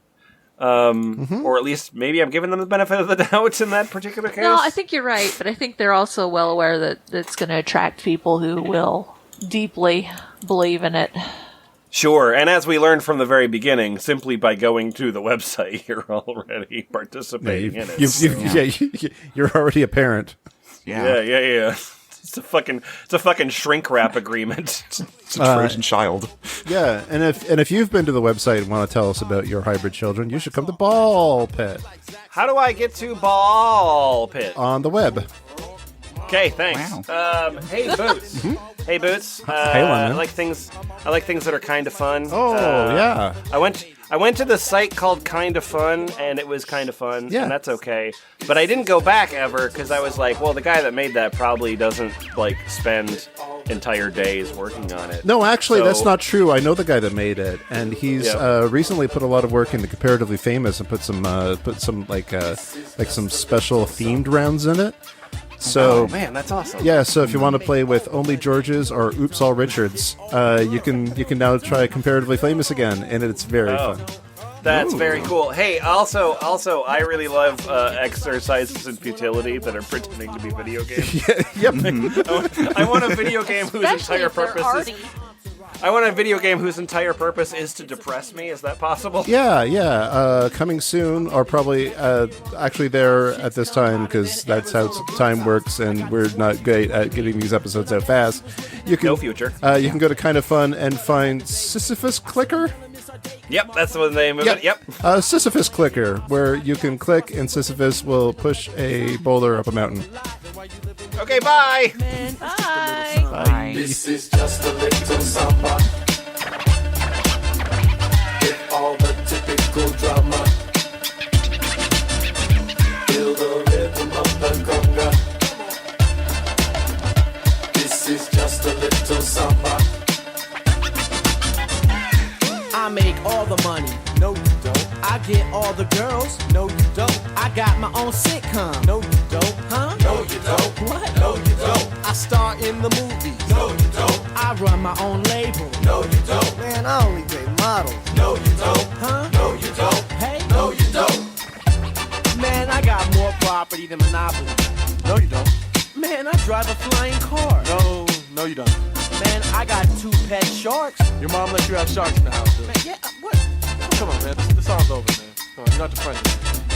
or at least maybe I'm giving them the benefit of the doubt in that particular case. No, I think you're right, but I think they're also well aware that it's going to attract people who will deeply believe in it. Sure, and as we learned from the very beginning, simply by going to the website, you're already participating in it. You're already a parent. Yeah. It's a fucking shrink wrap agreement. It's a Trojan child. Yeah, and if you've been to the website and want to tell us about your hybrid children, you should come to Ball Pit How do I get to Ball Pit? on the web. Okay, thanks. Hey, Boots. Hey, Boots. Hey, Lemon. I like things that are kind of fun. Oh, yeah. I went to the site called Kind of Fun, and it was kind of fun, Yeah. and that's okay. But I didn't go back ever because I was like, well, the guy that made that probably doesn't spend entire days working on it. No, actually, So- that's not true. I know the guy that made it, and he's Yeah. recently put a lot of work into Comparatively Famous and put some some special themed rounds in it. So, Oh man, that's awesome. yeah, so if you want to play with Only Georges or Oops All Richards, you can now try Comparatively Famous again, and it's very fun. That's very cool. Hey, also, I really love exercises in futility that are pretending to be video games. Yep. I want a video game whose Especially entire if they're purpose arty. is. I want a video game whose entire purpose is to depress me. Is that possible? Yeah. Coming soon, or probably actually there at this time, because that's how time works, and we're not great at getting these episodes out fast. You can, No future. You can go to Kind of Fun and find Sisyphus Clicker. Yep, that's the name of it. Yep. Sisyphus Clicker, where you can click and Sisyphus will push a boulder up a mountain. Okay, bye. Bye. This is just a little samba. With all the typical drama. Feel the rhythm of the conga. This is just a little samba. I make all the money. No, you don't. I get all the girls. No, you don't. I got my own sitcom. No, you don't. Huh? No, you don't. What? No, you don't. I star in the movies. No, you don't. I run my own label. No, you don't. Man, I only date models. No, you don't. Huh? No, you don't. Hey? No, you don't. Man, I got more property than Monopoly. No, you don't. Man, I drive a flying car. No, you don't. Man, I got 2 pet sharks. Your mom let you have sharks in the house, dude. Man, yeah, what? Come on, man. This song's over, man. Come on, you're not the friend.